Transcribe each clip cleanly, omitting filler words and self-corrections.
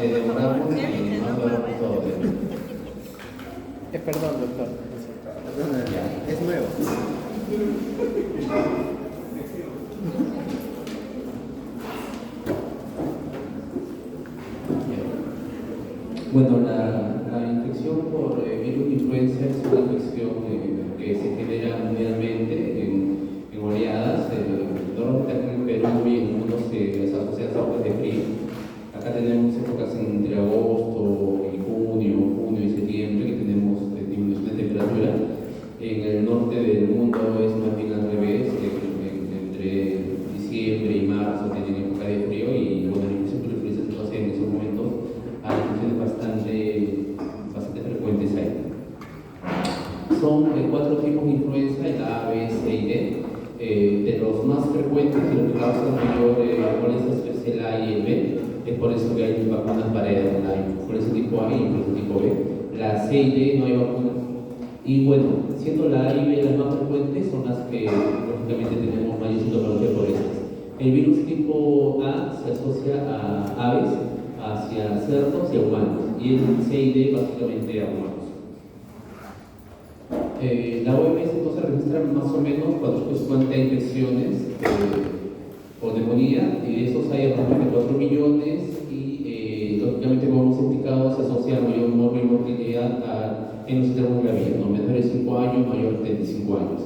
demoramos y no hablamos todo. Perdón, doctor. Perdona, es nuevo. Bueno, la infección por virus de influenza es una infección que se genera mundialmente en oleadas. Normalmente aquí en Perú y en el mundo se asocia a épocas de frío. Acá tenemos épocas entre agosto y junio y septiembre, que tenemos disminución de temperatura. En el norte del mundo es más bien al revés, entre diciembre y marzo tienen época de frío y bueno, la infección por influenza se asocia en esos momentos a infecciones bastante frecuentes ahí. Son 4 tipos de influenza, el A, B, C y D. De los más frecuentes y los que causan mayor molestias es el A y el B. Es por eso que hay vacunas para la influenza tipo A y influenza tipo B. La C y D no hay vacunas. Y bueno, siendo la A y B las más frecuentes, son las que lógicamente tenemos mayor sintomatología por estas. El virus tipo A se asocia a aves, hacia cerdos y a humanos, y el C y D básicamente a humanos. La OMS entonces registra más o menos 450 infecciones por neumonía, y de esos hay aproximadamente 4 millones y lógicamente como hemos indicado se asocia a mayor morbilidad en los enfermos de la vida, ¿no? Menores de 5 años, mayores de 35 años.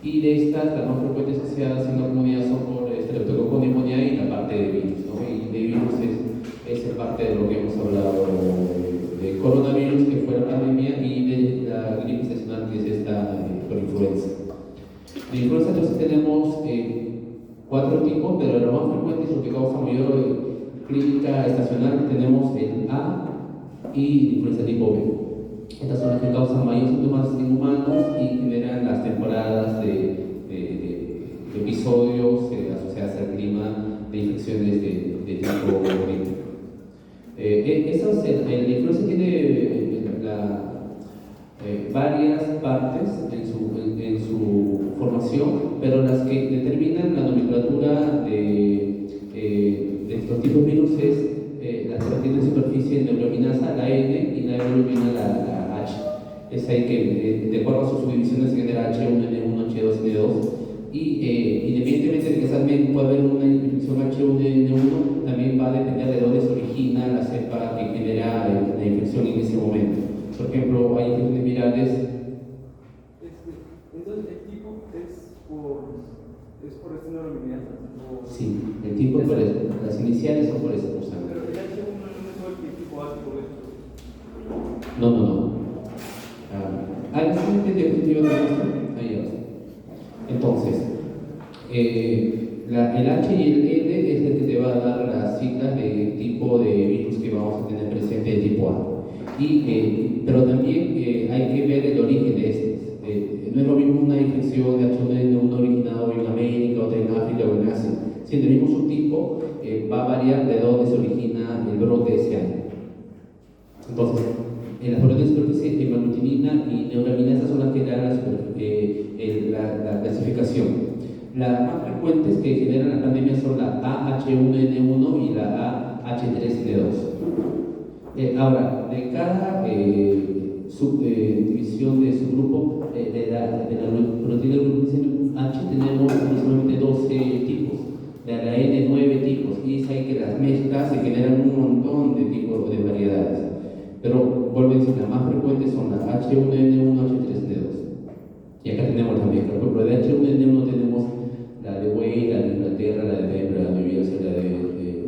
Y de estas, las más frecuentes asociadas en la comunidad son por estreptococo neumonía y la parte de virus, ¿no? Y de virus es parte de lo que hemos hablado de coronavirus, que fue la pandemia, y de la gripe estacional, que es esta por influenza. De influenza entonces tenemos 4 tipos, pero lo más frecuente es lo que causa mayor clínica estacional. Tenemos el A y influenza tipo B. Estas son las que causan mayores síntomas en humanos y generan las temporadas de episodios asociados al clima de infecciones de tipo gripe. La influenza tiene varias partes en su formación, pero las que determinan la nomenclatura de estos tipos de virus es la que tiene superficie neuraminasa, la N, y la hemoglobina, la H. Es ahí que, de acuerdo a sus subdivisiones, se genera H1N1, H2N2. Y independientemente de que también pueda haber una infección H1N1, también va a depender de dónde se origina la cepa que genera la infección en ese momento. Por ejemplo, hay infecciones virales. Entonces, ¿el tipo es por esta neuraminasa? Sí, el tipo es por eso. Las iniciales son por esa cosa. Pero el H1 no es igual que el tipo A, tipo B. No. ¿Alguien tiene diapositiva de esto? Ahí va. Entonces, el H y el N es el que te va a dar las siglas de tipo de virus que vamos a tener presente de tipo A. Pero también hay que ver el origen de estos. No es lo mismo una infección de H1N1 originado en América, otra en África o en Asia. Si el mismo subtipo va a variar de dónde se origina el brote de ese año. Entonces, en las proteínas de superficie, hemaglutinina y neuraminasa son las que dan la clasificación. Las más frecuentes que generan la pandemia son la AH1N1 y la AH3N2. Ahora, de cada subdivisión de subgrupo de la proteína de H tenemos aproximadamente 12 tipos, de la N 9 tipos, y es ahí que las mezclas se generan un montón de tipos de variedades. Pero vuelvo a decir, las más frecuentes son la H1N1, H3N2. Y acá tenemos también, por ejemplo, de H1N1 tenemos la de Wei, la de Inglaterra, la de Denver, la de Nueva York, la de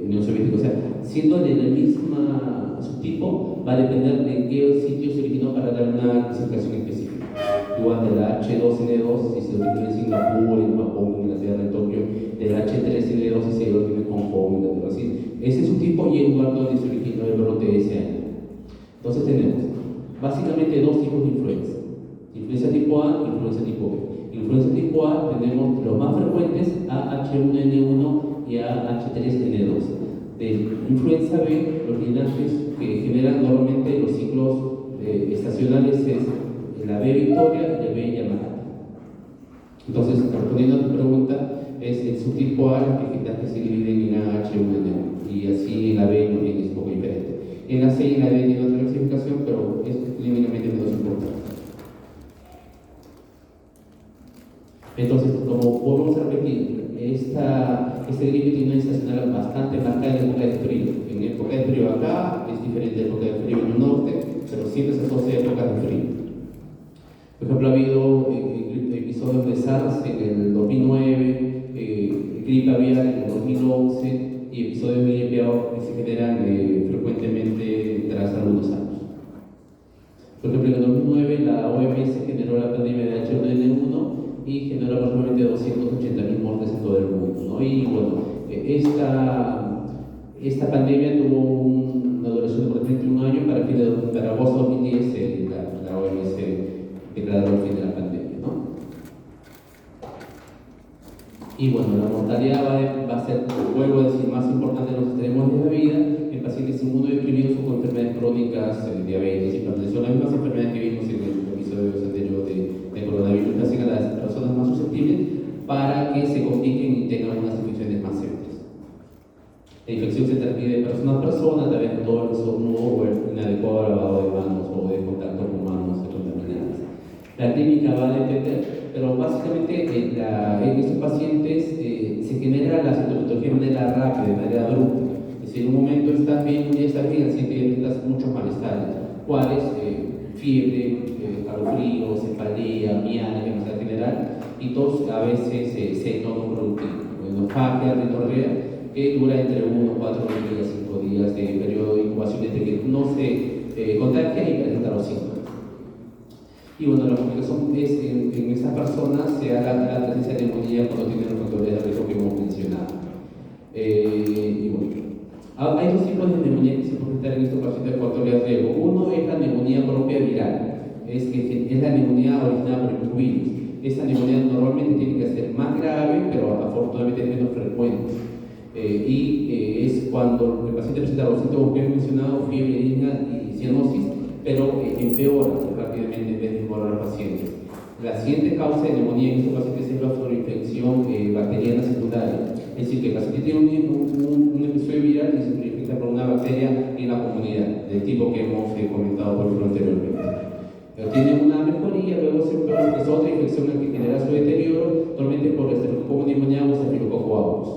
Unión Soviética. O sea, siendo de la misma subtipo, va a depender de qué sitio se originó para dar una clasificación específica. Igual de la H2N2, si se originó en Singapur, en Japón, en Inglaterra, en Tokio, de la H3N2, si se originó en Hong Kong, en Inglaterra, así. Ese subtipo y el lugar donde se originó el brote de ese año. Entonces tenemos básicamente 2 tipos de influenza. Influenza tipo A y influenza tipo B. Influenza tipo A tenemos los más frecuentes, AH1N1 y AH3N2. De influenza B, los linajes que generan normalmente los ciclos estacionales es la B Victoria y la B Yamagata. Entonces, respondiendo a tu pregunta, es el subtipo A las que se dividen en AH1N1 y así en la B no es un poco diferente. En la C y en la D tiene otra clasificación, pero es clínicamente menos importante. Entonces, como volvemos a repetir, este gripe tiene una estacional bastante marcada en época de frío. En época de frío acá es diferente de época de frío en el norte, pero siempre se asocia a épocas de frío. Por ejemplo, ha habido episodios de SARS en el 2009, gripe aviar en el 2011 y episodios de gripe A que se generan frecuentemente tras algunos años. Por ejemplo, en el 2009 la OMS generó la pandemia de H1N1 y generó aproximadamente 280.000 muertes en todo el mundo, ¿no? Y bueno, esta pandemia tuvo una duración de 31 años para agosto de 2010 la OMS declaró el fin de la pandemia, ¿no? Y bueno, la mortalidad va a ser, vuelvo a decir, más importante en los extremos de la vida en pacientes inmunodeprimidos o con enfermedades crónicas, diabetes, hipertensión, las mismas enfermedades que vimos en el episodio anterior de coronavirus, que hacen a las personas más susceptibles para que se compliquen y tengan unas infecciones más serias. La infección se transmite de persona a persona a través de todo el estornudo o el inadecuado lavado de manos o de contacto con manos contaminadas. La clínica va a depender, pero básicamente en estos pacientes se genera la sintomatología de manera rápida, de manera abrupta. Es decir, en un momento estás bien, un día estás bien, al siguiente día presentas muchos malestares. ¿Cuáles? Fiebre, calofrío, cefalea, mialgia, enfermedad general, y todos a veces seco no productivo. Enofagia, rinorrea, que dura entre 1, 4 días, 5 días de periodo de incubación entre que no se contagia y presenta los síntomas. Y bueno, la complicación es en estas personas se haga la presencia de neumonía cuando tienen los factores de riesgo que hemos mencionado. Y bueno, hay dos tipos de neumonía que se presentan en estos pacientes de factores de riesgo. Uno es la neumonía propia viral, es la neumonía originada por el virus. Esa neumonía normalmente tiene que ser más grave, pero afortunadamente es menos frecuente. Es cuando el paciente presenta los síntomas que hemos mencionado, fiebre, disnea y cianosis, pero empeora rápidamente en vez de mejorar a los pacientes. La siguiente causa de neumonía en estos pacientes es la fluoroinfección bacteriana secundaria. Es decir, que el paciente tiene un episodio viral y se infecta por una bacteria en la comunidad, del tipo que hemos comentado por ejemplo anteriormente. Pero tiene una mejoría, luego se empeora, es otra infección la que genera su deterioro, normalmente por Staphylococcus pneumoniae o Staphylococcus aureus.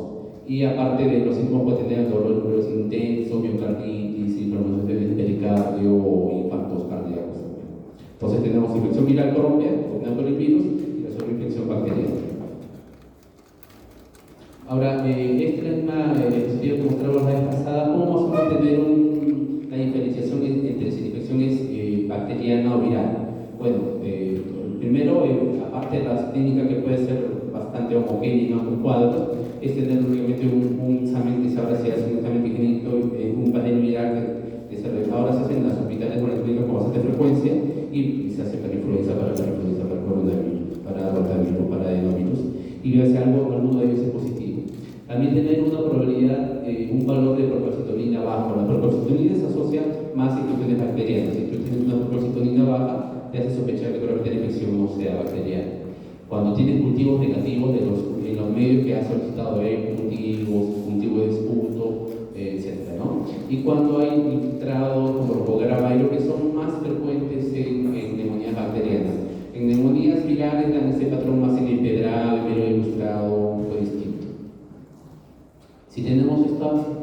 Y aparte de los síntomas puede tener dolores intensos, miocarditis, inflamaciones del pericardio o infartos cardíacos. Entonces tenemos infección viral propia, originada por el virus, y la sobreinfección bacteriana. Ahora, esta es la misma diapositiva que mostramos la vez pasada, cómo vamos a tener la diferenciación entre si la infección es bacteriana o viral. Bueno, primero, aparte de las clínicas que puede ser bastante homogénea en un cuadro, es tener únicamente un examen que se ahora se hace un examen clínico, un panel viral que ahora se hace en las hospitales o en las clínicas con bastante frecuencia y se hace para influenza, para coronavirus, para rotavirus, para adenovirus, y ver si alguno de ellos es positivo. También tener una probabilidad, un valor de procalcitonina bajo. La procalcitonina se asocia más a infecciones bacterianas. Si tú tienes una procalcitonina baja, te hace sospechar que probablemente la infección no sea bacteriana. Cuando tienes cultivos negativos en los medios que has solicitado, cultivos de esputo, etc., ¿no? Y cuando hay infiltrados como Rhopograviro, que son más frecuentes en neumonías bacterianas. En neumonías virales dan ese patrón más en empedrado, medio ilustrado, un poco distinto. Si tenemos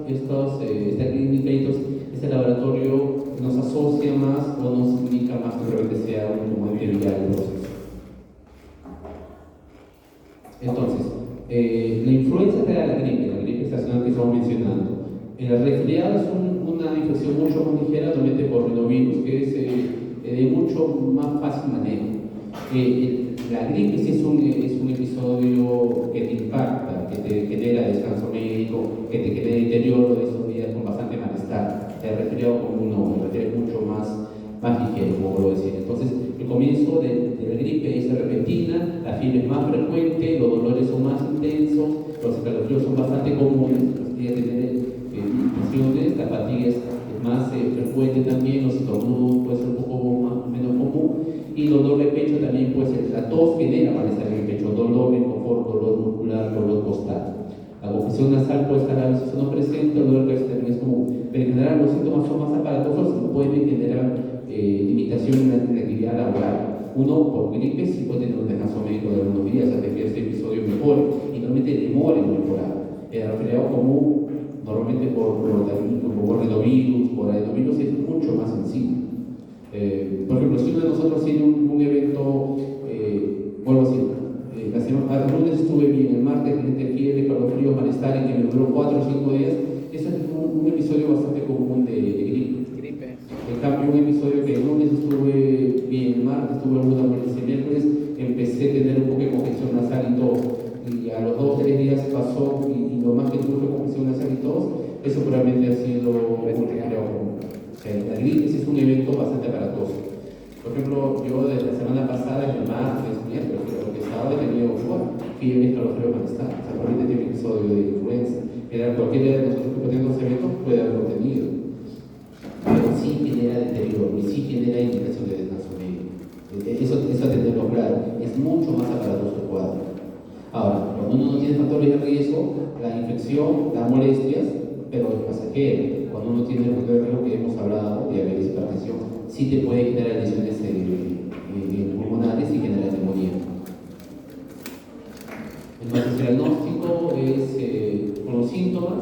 esta clínica y este laboratorio nos asocia más o nos indica más que probablemente sea un tumor viral el proceso. Entonces, la influenza te da la gripe estacional que estamos mencionando. El resfriado es una infección mucho más ligera, normalmente por rinovirus, que es de mucho más fácil manejo. La gripe sí es un episodio que te impacta, que te genera descanso médico, que te genera deterioro de esos días con bastante malestar. El resfriado común no, el resfriado es mucho más ligero, como puedo decir. Entonces, el comienzo de la gripe es repentina, la fiebre es más frecuente, los dolores son más intensos, los escalofríos son bastante comunes, los días de tener infecciones, la fatiga es más frecuente también, los estornudos puede ser un poco menos común, y el dolor de pecho también puede ser, la tos genera malestar en el pecho, dolor de confort, dolor muscular, dolor costal. La congestión nasal puede estar a veces no presente, el dolor que también es común, pero en general los síntomas son más aparatosos y pueden generar limitación en la actividad laboral. Uno, por gripe, sí puede tener un descanso médico de algunos días hasta que este episodio mejore, y normalmente demora en mejorar. El resfriado común, normalmente por rinovirus, por adenovirus, es mucho más sencillo. Por ejemplo, si uno de nosotros tiene un evento, vuelvo a decir, el lunes estuve bien, el martes tenía fiebre, calofrío, malestar, y que me duró 4 o 5 días, eso es un episodio bastante común de gripe. En cambio, un episodio que el lunes estuve bien, el martes tuve alguna molestia, el miércoles empecé a tener un poco de congestión nasal y tos, y a los 2 o 3 días pasó, y lo más que tuve fue congestión nasal y tos. Eso probablemente ha sido un resfriado. O sea, la gripe es un evento bastante aparatoso. Por ejemplo, yo desde la semana pasada, el martes, miércoles, creo que sábado, he tenido fiebre, calofrío, malestar. O sea, probablemente tiene un episodio de influenza. Cualquiera de nosotros que tenemos eventos puede haberlo tenido. Pero sí genera deterioro y sí genera indicación de descanso médico. Eso tenerlo claro. Es mucho más aparatoso el cuadro. Ahora, cuando uno no tiene factores de riesgo, la infección da molestias, pero es pasajero. Cuando uno tiene el factor de riesgo que hemos hablado, diabetes, hipertensión, sí te puede generar lesiones pulmonares y generar neumonía. Entonces, el diagnóstico es con los síntomas,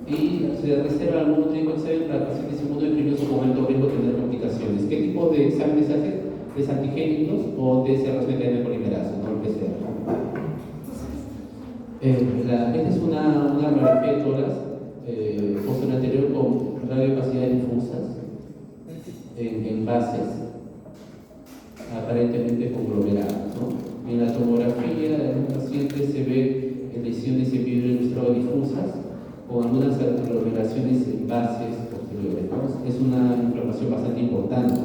y se reserva algún tipo de examen para pacientes inmunodeprimidos o con alto riesgo de tener complicaciones. ¿Qué tipo de exámenes se hacen? ¿De antigénicos o de cerración de cadena polimerasa, no el PCR? Esta es una radiografía de toras posterior anterior con radiocapacidades difusas en bases aparentemente conglomeradas, ¿no? En la tomografía de un paciente se ve lesiones en vidrio ilustrado difusas con algunas aglomeraciones en bases posteriores, ¿no? Es una inflamación bastante importante,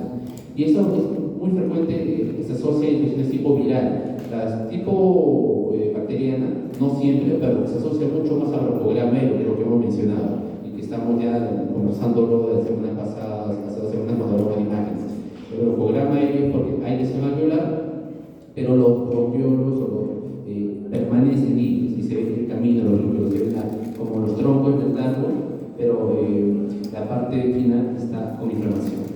y eso es muy frecuente, se asocia a infecciones tipo viral. Las tipo bacteriana, no siempre, pero se asocia mucho más al broncogram, que es lo que hemos mencionado, y que estamos ya conversándolo de la semana pasada, hace 2 semanas cuando hablamos de imágenes. El broncogram es porque hay lesión alveolar, pero los bronquiolos permanecen libres y se ve el camino de los bronquiolos, se ven como los troncos del árbol, pero la parte final está con inflamación.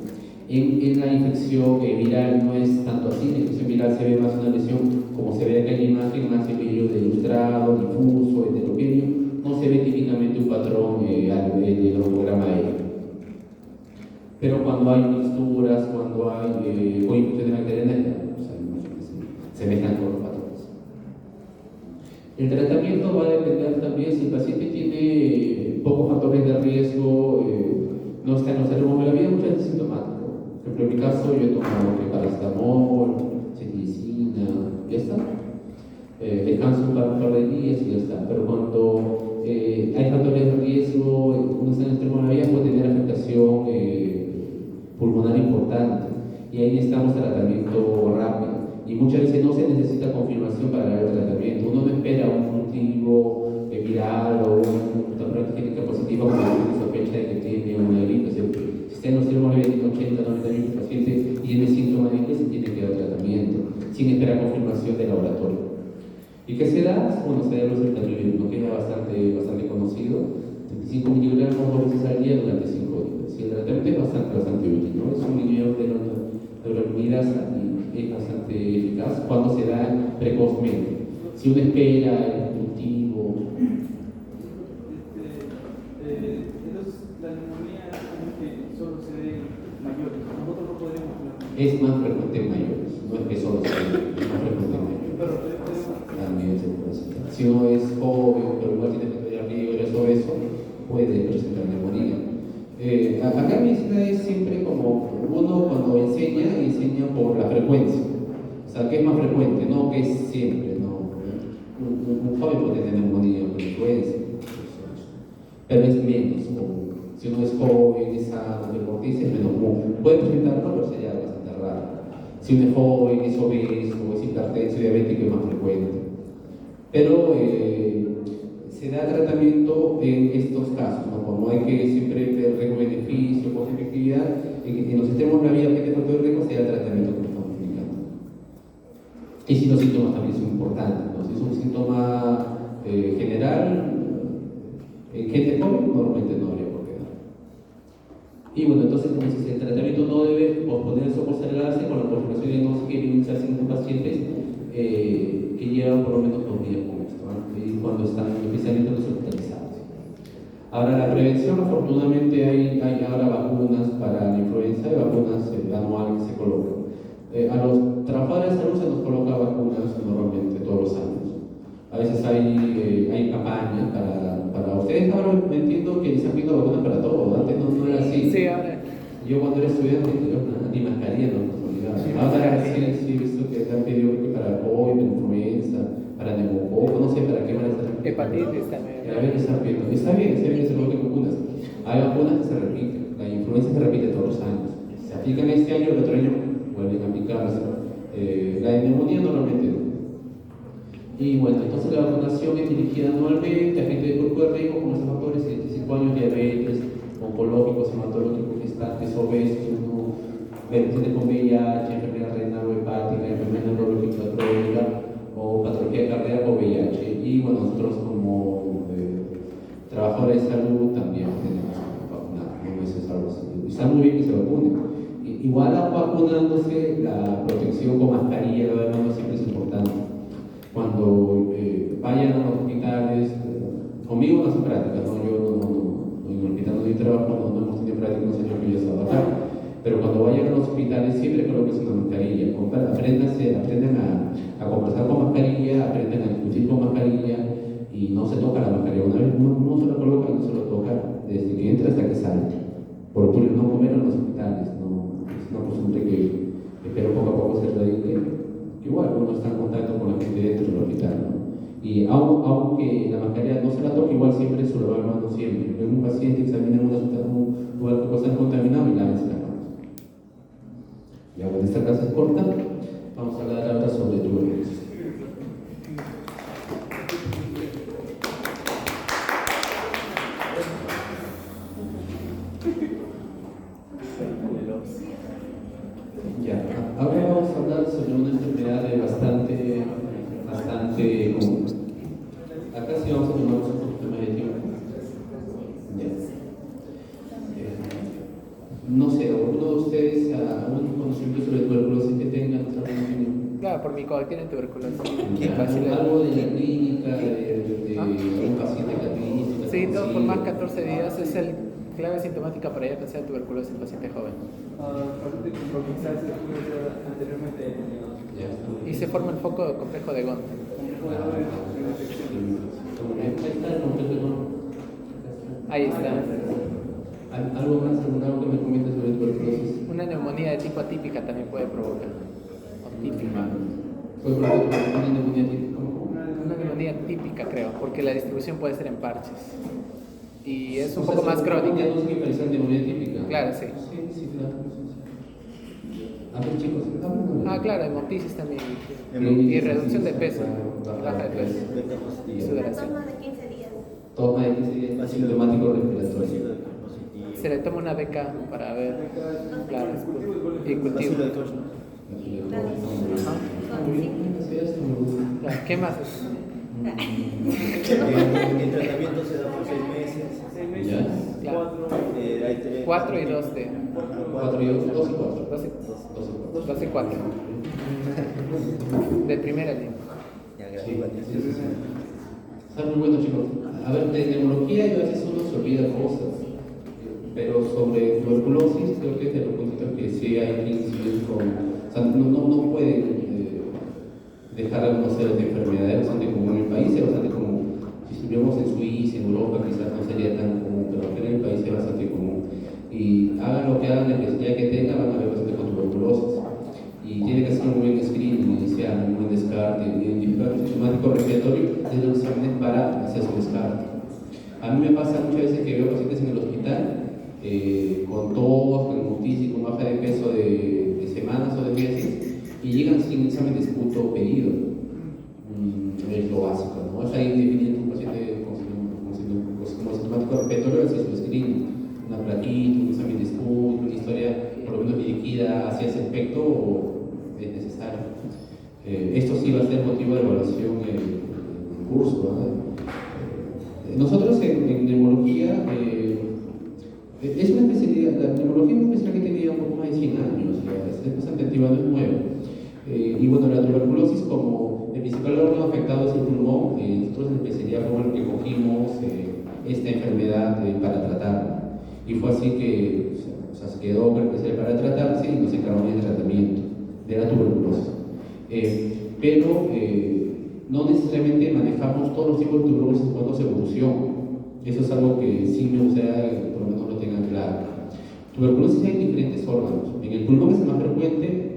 En la infección viral no es tanto así. En la infección viral se ve más una lesión, como se ve acá en la imagen, más en vidrio de ilustrado, difuso, heterogéneo. No se ve típicamente un patrón de broncogram aéreo. Pero cuando hay mixturas, cuando hay coinfección bacteriana, se mezclan con los patrones. El tratamiento va a depender también si el paciente tiene pocos factores de riesgo, no está en los ánimos de la vida, muchas veces sintomático. Por ejemplo, en mi caso, yo he tomado paracetamol, citricina, ya está. Descanso un par de días y ya está. Pero cuando hay factores de riesgo, uno está en el extremo de la vida, puede tener afectación pulmonar importante, y ahí necesitamos tratamiento rápido. Y muchas veces no se necesita confirmación para dar el tratamiento. Uno no espera un cultivo viral o una prueba antigénica positiva cuando tiene sospecha de que tiene una gripe. Si está en los termos de 80, 90 años, el paciente tiene síntomas de gripe, se tiene que dar tratamiento sin esperar confirmación de laboratorio. ¿Y qué se da? Bueno, se da los ertavirus, que es bastante conocido, 25 miligramos 2 veces al día durante 5 días. Y el tratamiento es bastante útil, ¿no? Es un inhibidor de neuraminidasa y es bastante eficaz cuando se da precozmente. Si uno espera el cultivo. Entonces, la neumonía es como que solo se ve en mayores. Nosotros no podríamos hablar. Es más frecuente en mayores, no es que solo se ve, es más frecuente en mayores. Pero también se puede presentar. Si uno es joven, pero igual tiene factor de riesgo, es obeso, puede presentar neumonía. Acá en medicina es siempre como uno cuando enseña por la frecuencia. O sea, que es más frecuente, no que es siempre, ¿no? Un joven puede tener neumonía con influenza, pero es menos común. Si uno es joven, es sano, deportista, es menos común. Puede presentarlo, pero sería bastante raro. Si uno es joven, es obeso, es hipertenso, diabético, es más frecuente. Pero se da tratamiento en estos casos, ¿no? Como hay que siempre ver riesgo-beneficio, costo-efectividad, en los extremos de la vida que te factor de riesgo, se da el tratamiento que estamos explicando. Y si los síntomas también son importantes, ¿no? Si es un síntoma general, en gente joven normalmente no habría por qué dar. Y bueno, entonces, como dices, el tratamiento no debe posponerse o postergarse con la confirmación diagnóstica y iniciarse en pacientes que llevan por lo menos 2 días con esto, ¿no? Y cuando están especialmente los hospitalizados. Ahora, la prevención, afortunadamente, hay ahora vacunas para la influenza y vacunas anuales que se colocan. A los trabajadores de salud se nos coloca vacunas normalmente todos los años. A veces hay campañas para ustedes. Ahora me entiendo que les han pedido vacunas para todo. Antes no era así. Sí, ahora. Yo cuando era estudiante, ni mascarilla no olvidaba. Ahora sí he visto que te han pedido que para COVID, para influenza, para neumococo, no sé para qué van a estar. Hepatitis también. A ver, están pidiendo. Está bien que se coloquen vacunas. Hay vacunas que se repiten. La influenza se repite todos los años. Se aplican este año, el otro año vuelven a aplicarse. La de neumonía normalmente no. Y bueno, entonces la vacunación es dirigida anualmente a gente de grupo de riesgo como estos factores: 75 años, diabetes, oncológicos, hematológicos, gestantes, obesos, gente con VIH, enfermedad renal o hepática, enfermedad neurológica crónica o patología cardíaca o VIH. Y bueno, nosotros como trabajadores de salud también tenemos que vacunar, no es algo así. Está muy bien que se vacunen. Igual vacunándose, la protección con mascarilla, lo demás siempre es importante. Cuando vayan a los hospitales, conmigo no hacen prácticas, ¿no? Yo en el hospital donde yo trabajo no hemos tenido prácticas, no sé yo que yo estaba acá. Pero cuando vayan a los hospitales siempre coloquen una mascarilla. Aprendan a conversar con mascarilla, aprendan a discutir con mascarilla y no se toca la mascarilla. Una vez uno se la coloca, no se lo toca desde que entra hasta que sale. Por no comer en los hospitales, no, es una costumbre que espero poco a poco se radique. Igual uno está en contacto con la gente dentro del hospital, ¿no? Y aunque la mascarilla no se la toque, igual siempre se lo va mano siempre. Ven un paciente, examina un lugar que puede estar contaminado y lávense las manos. Ya bueno, esta clase es corta, vamos a hablar ahora sobre tuberculosis. Ya, ahora vamos a hablar sobre una enfermedad bastante común. Acá sí vamos a tomar un poquito más de tiempo. Ya. No sé, ¿alguno de ustedes algún conocimiento sobre tuberculosis que tengan? Claro, por mi COVID tiene tuberculosis. Algo de la clínica, de un paciente que la clínica. Sí, todo por más 14 días es el clave sintomática para ya pensar en tuberculosis en paciente joven. Aparte de quizás anteriormente Ya. Y se forma el foco complejo de Gont. Ahí está. ¿Algo más, algo que me comentes sobre tuberculosis? Una neumonía de tipo atípica también puede provocar. O típica. ¿Puede provocar una neumonía típica? Una neumonía típica, creo, porque la distribución puede ser en parches. Y es un poco más crónica. ¿No se diferencia de neumonía típica? Claro, sí. Sí, claro. A ver, chicos. Claro, hemoptisis también. Y reducción de peso. Baja de peso. Y sudoración. Toma de 15 días. Toma de 15 días asintomático respiratorio. Se le toma una beca para ver. Claro, y cultivo. Claro, ¿qué más es? El tratamiento se da por 6 meses. 6 meses, Ya. 4. 4 y 2 de. 4 y 2 y 4. 2 y 4. De primera línea. Sí. Está muy bueno, chicos. A ver, de neumología a veces uno se olvida cosas, pero sobre tuberculosis creo que es de los puntos que sí hay que incidir con. O sea, no pueden dejar algunos ceros de enfermedades bastante común en el país, es bastante común. Si estuviéramos en Suiza, en Europa, quizás no sería tan común, pero aquí en el país es bastante común. Y hagan lo que hagan, la necesidad que tengan, van a ver bastante con tuberculosis. Y tiene que hacer un buen screening inicial, un buen descarte, identificar un sintomático respiratorio desde los exámenes para hacer su descarte. A mí me pasa muchas veces que veo pacientes en el hospital con tos, con hemoptisis, con baja de peso de semanas o de meses y llegan sin examen de esputo pedido. Es lo básico, ¿no? Es ahí definiendo un paciente como sintomático respiratorio, hacer su screening, una plaquita, un examen de esputo, una historia por lo menos dirigida hacia ese aspecto o es necesario. Esto sí va a ser motivo de evaluación en el curso, ¿no? Nosotros en neumología Es una especialidad, la neumología es una especialidad que tiene ya un poco más de 100 años, es bastante antigua, no es nueva. Y bueno, la tuberculosis, como el principal órgano afectado es el pulmón, nosotros en especialidad fue el que cogimos esta enfermedad para tratarla. Y fue así que se quedó para tratarse y nos encargamos del tratamiento de la tuberculosis. Pero no necesariamente manejamos todos los tipos de tuberculosis cuando se evoluciona. Eso es algo que sí me gustaría que por lo menos lo tengan claro. Tuberculosis hay diferentes órganos. En el pulmón es el más frecuente,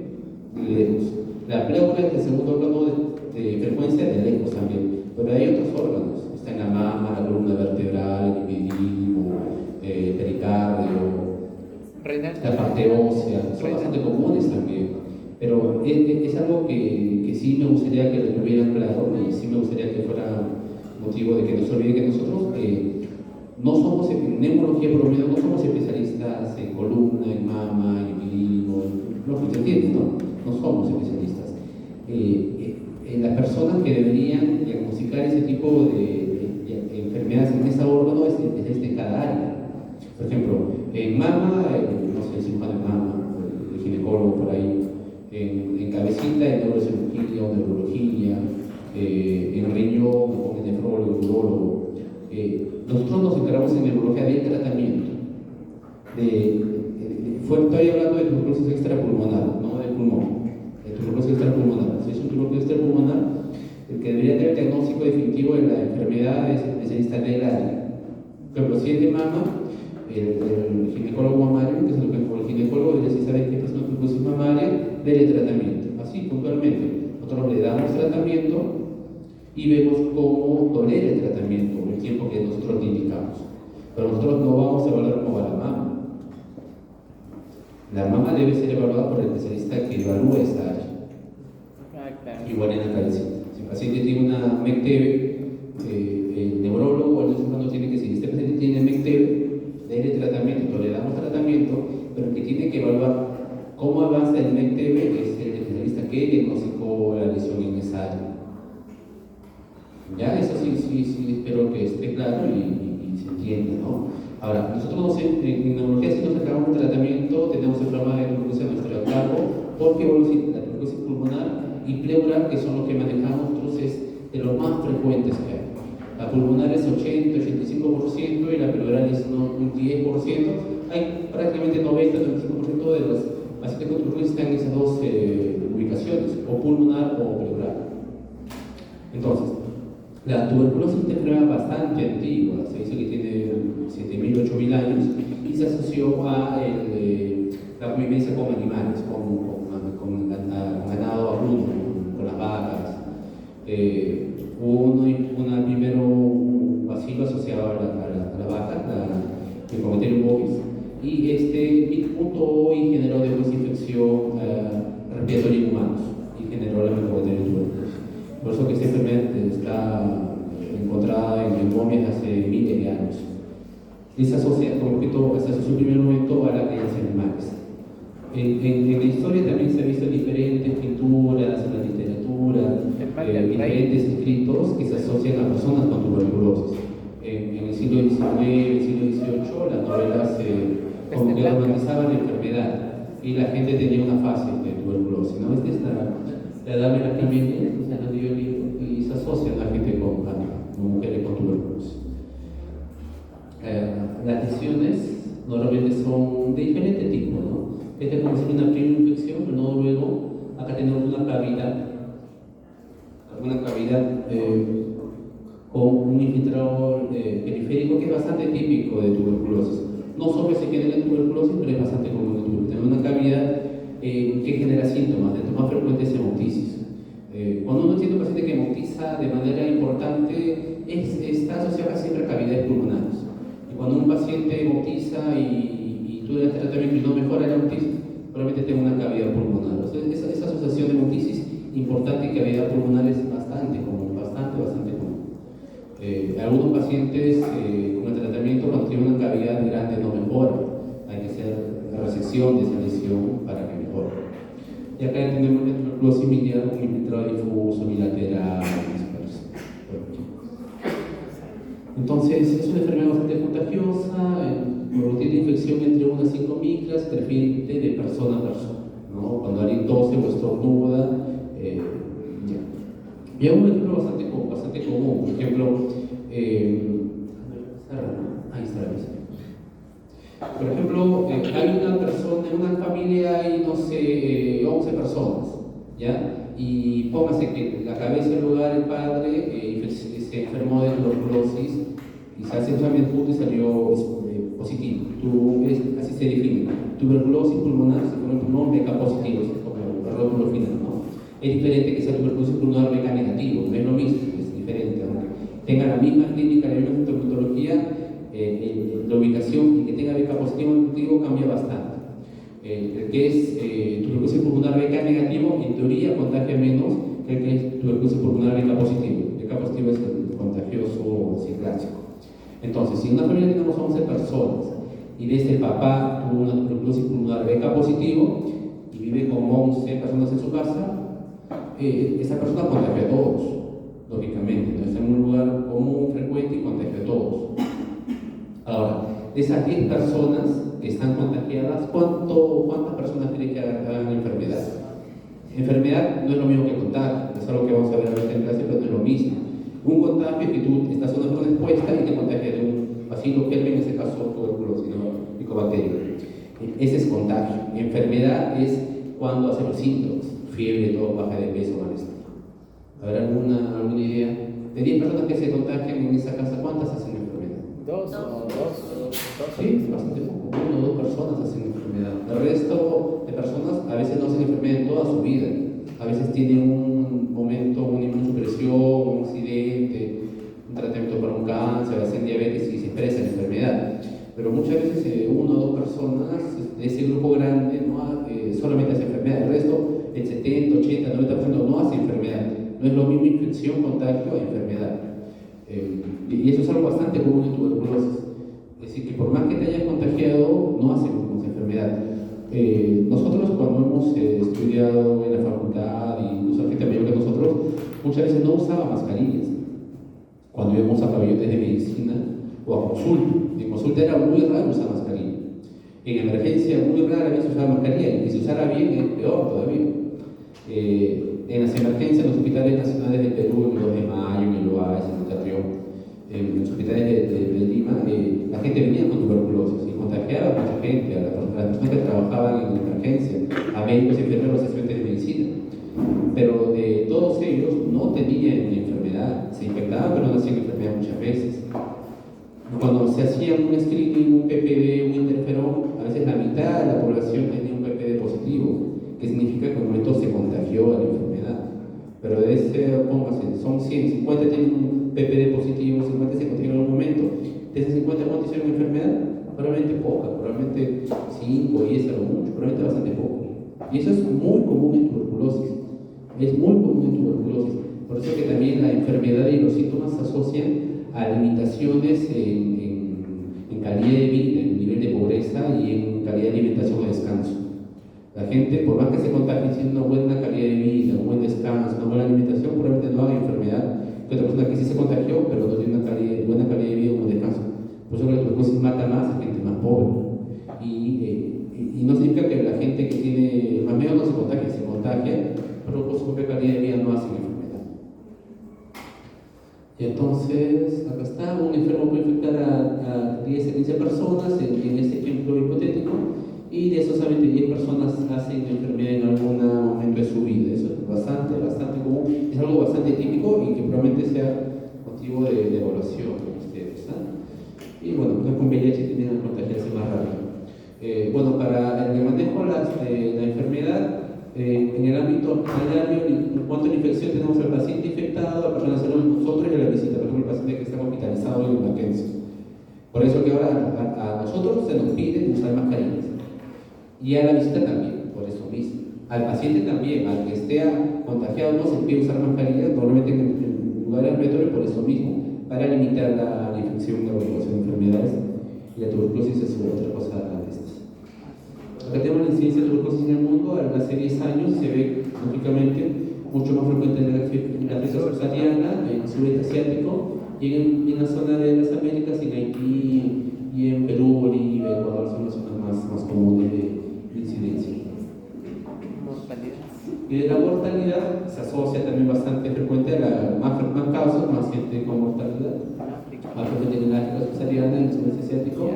lejos. La pleura es el segundo órgano de frecuencia, de lejos también. Pero hay otros órganos. Está en la mama, la columna vertebral, el epidídimo, el pericardio, la parte ósea. Son bastante comunes también. Pero es algo que sí me gustaría que lo tuvieran claro y sí me gustaría que fuera motivo de que no se olviden que nosotros no somos, en neumología por lo menos, no somos especialistas en columna, en mama, en epidídimo, lo que se entiende, ¿no? No somos especialistas. Las personas que deberían diagnosticar ese tipo de enfermedades en ese órgano es de cada área. Por ejemplo, en mama, no sé, el cirujano de mama, el ginecólogo por ahí. En cabecita, en neurocirugía o neurología, en riñón, con el nefrólogo, el urólogo. Nosotros nos encargamos en neurología del tratamiento. Estoy hablando de tuberculosis extrapulmonar, no del pulmón. De tuberculosis extrapulmonar. Si es un tuberculosis extrapulmonar, el que debería tener el diagnóstico definitivo de la enfermedad es el especialista del área. Por ejemplo, si es de mama, el ginecólogo mamario, que es el ginecólogo, debería decir, ¿sabes qué es una tuberculosis mamaria? Dele tratamiento. Así, puntualmente. Nosotros le damos tratamiento y vemos cómo tolera el tratamiento, el tiempo que nosotros le indicamos. Pero nosotros no vamos a evaluar cómo va la mama. La mama debe ser evaluada por el especialista que evalúa esa área. Igual en la cabecita. Si el paciente tiene una MECTEB, el neurólogo o el cirujano tiene que decir, este paciente tiene MECTEB, dele tratamiento, le damos tratamiento, pero el que tiene que evaluar cómo avanza el MECTEB es el especialista que diagnosticó la lesión en esa área. Ya, eso sí, espero que esté claro y se entienda, ¿no? Ahora, nosotros en neumología sí nos acabamos el tratamiento, tenemos el programa de tuberculosis a nuestro cargo, porque la tuberculosis pulmonar y pleural, que son los que manejamos nosotros, es de los más frecuentes que hay. La pulmonar es 80-85% y la pleural es un 10%. Hay prácticamente 90-95% de los pacientes con tuberculosis están en esas dos ubicaciones, o pulmonar o pleural. Entonces, la tuberculosis es una enfermedad bastante antigua, se dice que tiene 7.000, 8.000 años y se asoció a la convivencia con animales, con ganado vacuno, con las vacas. Hubo primero un bacilo asociado a la vaca, el Cometerium bovis, y este punto y generó después infección respiratoria en humanos y generó la Mycobacterium tuberculosis. Por eso que esta enfermedad está encontrada en momias hace miles de años. Y se asocia, como repito, hasta su primer momento a la crianza de animales. En la historia también se han visto diferentes pinturas, en la literatura, diferentes escritos que se asocian a personas con tuberculosis. En el siglo XIX, el siglo XVIII, las novelas como que romantizaban la enfermedad y la gente tenía una fase de tuberculosis, ¿no? Esta es la edad de la primera, y se asocian a gente con mujeres con tuberculosis. Las lesiones normalmente son de diferente tipo, ¿no? Esta es como si una primera infección, pero no luego. Acá tenemos una cavidad con un infiltrado periférico que es bastante típico de tuberculosis. No solo se genera tuberculosis, pero es bastante común en tuberculosis. Tenemos una cavidad que genera síntomas, de los más frecuentes es hemoptisis. Cuando uno tiene un paciente que hemoptiza de manera importante, está asociada siempre a cavidades pulmonares. Y cuando un paciente hemoptiza y tú le das tratamiento y no mejora la hemoptisis, probablemente tenga una cavidad pulmonar. O sea, esa asociación de hemoptisis importante y cavidad pulmonar es bastante común, bastante común. Algunos pacientes con el tratamiento, cuando tienen una cavidad grande, no mejora. Hay que hacer la resección de esa lesión para que mejore. Y acá tenemos la tuberculosis miliar con infiltrado difuso, bilateral, disperso. Entonces, es una enfermedad bastante contagiosa, tiene infección infección entre 1 a 5 micras, prefiere de persona a persona, ¿no? Cuando alguien tose o estornuda, ya. Y hay un ejemplo bastante común, por ejemplo, ahí está la vista. Por ejemplo, hay una persona, en una familia hay, no sé, 11 personas, ¿ya? Y póngase que la cabeza del hogar, el padre, se enfermó de tuberculosis y se hace un examen junto y salió positivo. Así se define. Tuberculosis pulmonar, se pone pulmón BK positivo, es como el rótulo final, ¿no? Es diferente que sea tuberculosis pulmonar BK negativo, no es lo mismo, es diferente. Aunque tenga la misma clínica, la misma sintomatología, la ubicación y que tenga BK positivo o negativo cambia bastante. El que es tuberculosis pulmonar BK negativo, en teoría contagia menos que el que es tuberculosis pulmonar BK positivo. BK positivo es el contagioso, así clásico. Entonces, si en una familia tenemos 11 personas y desde el papá tuvo una tuberculosis pulmonar BK positivo y vive con 11 personas en su casa, esa persona contagia a todos, lógicamente. Entonces, en un lugar común, frecuente y contagia a todos. Ahora, de esas 10 personas que están contagiadas, ¿cuántas personas creen que hagan enfermedad? Enfermedad no es lo mismo que contagio, es algo que vamos a ver ahorita en clase, pero no es lo mismo. Un contagio es que tú estás en una zona expuesta y te contagia de un bacilo germen, en ese caso tuberculosis, ¿no? Micobacteria. Ese es contagio. Enfermedad es cuando hace los síntomas, fiebre, todo, baja de peso, malestar. ¿Habrá alguna idea? De 10 personas que se contagian en esa casa, ¿cuántas hacen enfermedad? Dos. Sí, bastante poco. 1 o 2 personas hacen enfermedad. El resto de personas a veces no hacen enfermedad en toda su vida. A veces tienen un momento, una inmunosupresión, un accidente, un tratamiento para un cáncer, hacen diabetes y se expresa la enfermedad. Pero muchas veces 1 o 2 personas de ese grupo grande solamente hace enfermedad. El resto, el 70, 80, 90% no hace enfermedad. No es lo mismo infección, contagio a enfermedad. Y eso es algo bastante común en tuberculosis. Es decir, que por más que te hayas contagiado, no hacemos enfermedad. Nosotros cuando hemos estudiado en la facultad, y incluso gente mayor que nosotros, muchas veces no usaba mascarillas. Cuando íbamos a pabellones de medicina o a consulta. En consulta era muy raro usar mascarilla. En emergencia muy rara vez se usaba mascarilla, y si se usara bien es peor todavía. En las emergencias, en los hospitales nacionales del Perú, en los de Mayo, en el UAS, en el Carrión, en los hospitales de Lima, la gente venía con tuberculosis y contagiaba a mucha gente, a las personas que trabajaban en emergencia, a médicos, enfermeros, estudiantes de medicina. Pero de todos ellos no tenían enfermedad, se infectaban pero no hacían enfermedad muchas veces. Cuando se hacía un screening, un PPD, un interferón, a veces la mitad de la población tenía un PPD positivo, que significa que en un momento se contagió a la enfermedad. Pero de ese, póngase, son 100, 50 tienen un PPD positivo, 50 se contagiaron en algún momento. De esos 50, ¿cuántos hicieron enfermedad? Probablemente poca, probablemente 5, 10, algo mucho, probablemente bastante poco. Y eso es muy común en tuberculosis. Es muy común en tuberculosis. Por eso que también la enfermedad y los síntomas se asocian a limitaciones en calidad de vida, en nivel de pobreza y en calidad de alimentación o descanso. La gente, por más que se contagie sin una buena calidad de vida, un buen descanso, una buena alimentación, probablemente no haga enfermedad que otra persona que sí se contagió, pero no tiene una buena calidad de vida o un buen descanso. Por eso que la tuberculosis mata más a gente más pobre. Y no significa que la gente que tiene más miedo no se contagia, pero por su propia calidad de vida no hace enfermedad. Y entonces, acá está, un enfermo puede infectar a 10 a 15 personas en este ejemplo hipotético, y de esos solamente 10 personas hacen enfermedad en algún momento de su vida. Eso es bastante común, es algo bastante típico y que probablemente sea motivo de evaluación de ustedes, ¿no? Y bueno, pues con VIH tienen que contagiarse más rápido. Bueno, para el manejo de la enfermedad, en el ámbito hospitalario, en cuanto a la infección, tenemos al paciente infectado, a la persona de salud, nosotros y a la visita, por ejemplo, el paciente que está hospitalizado en emergencia. Por eso que ahora a nosotros se nos pide usar mascarillas. Y a la visita también, por eso mismo. Al paciente también, al que esté contagiado, no se pide usar mascarillas, normalmente en lugares respiratorios, por eso mismo, para limitar la infección, la propagación de enfermedades. Y la tuberculosis es otra cosa de estas. Acá tenemos la incidencia de tuberculosis en el mundo. Hace 10 años se ve, lógicamente, mucho más frecuente en la África subsahariana, en el sudeste asiático, y en la zona de las Américas, en Haití y en Perú, Bolivia, Ecuador son las zonas más comunes de incidencia. Mortalidad. Y de la mortalidad se asocia también bastante frecuente a más casos, más gente con mortalidad, más frecuente en África subsahariana, en el sudeste asiático,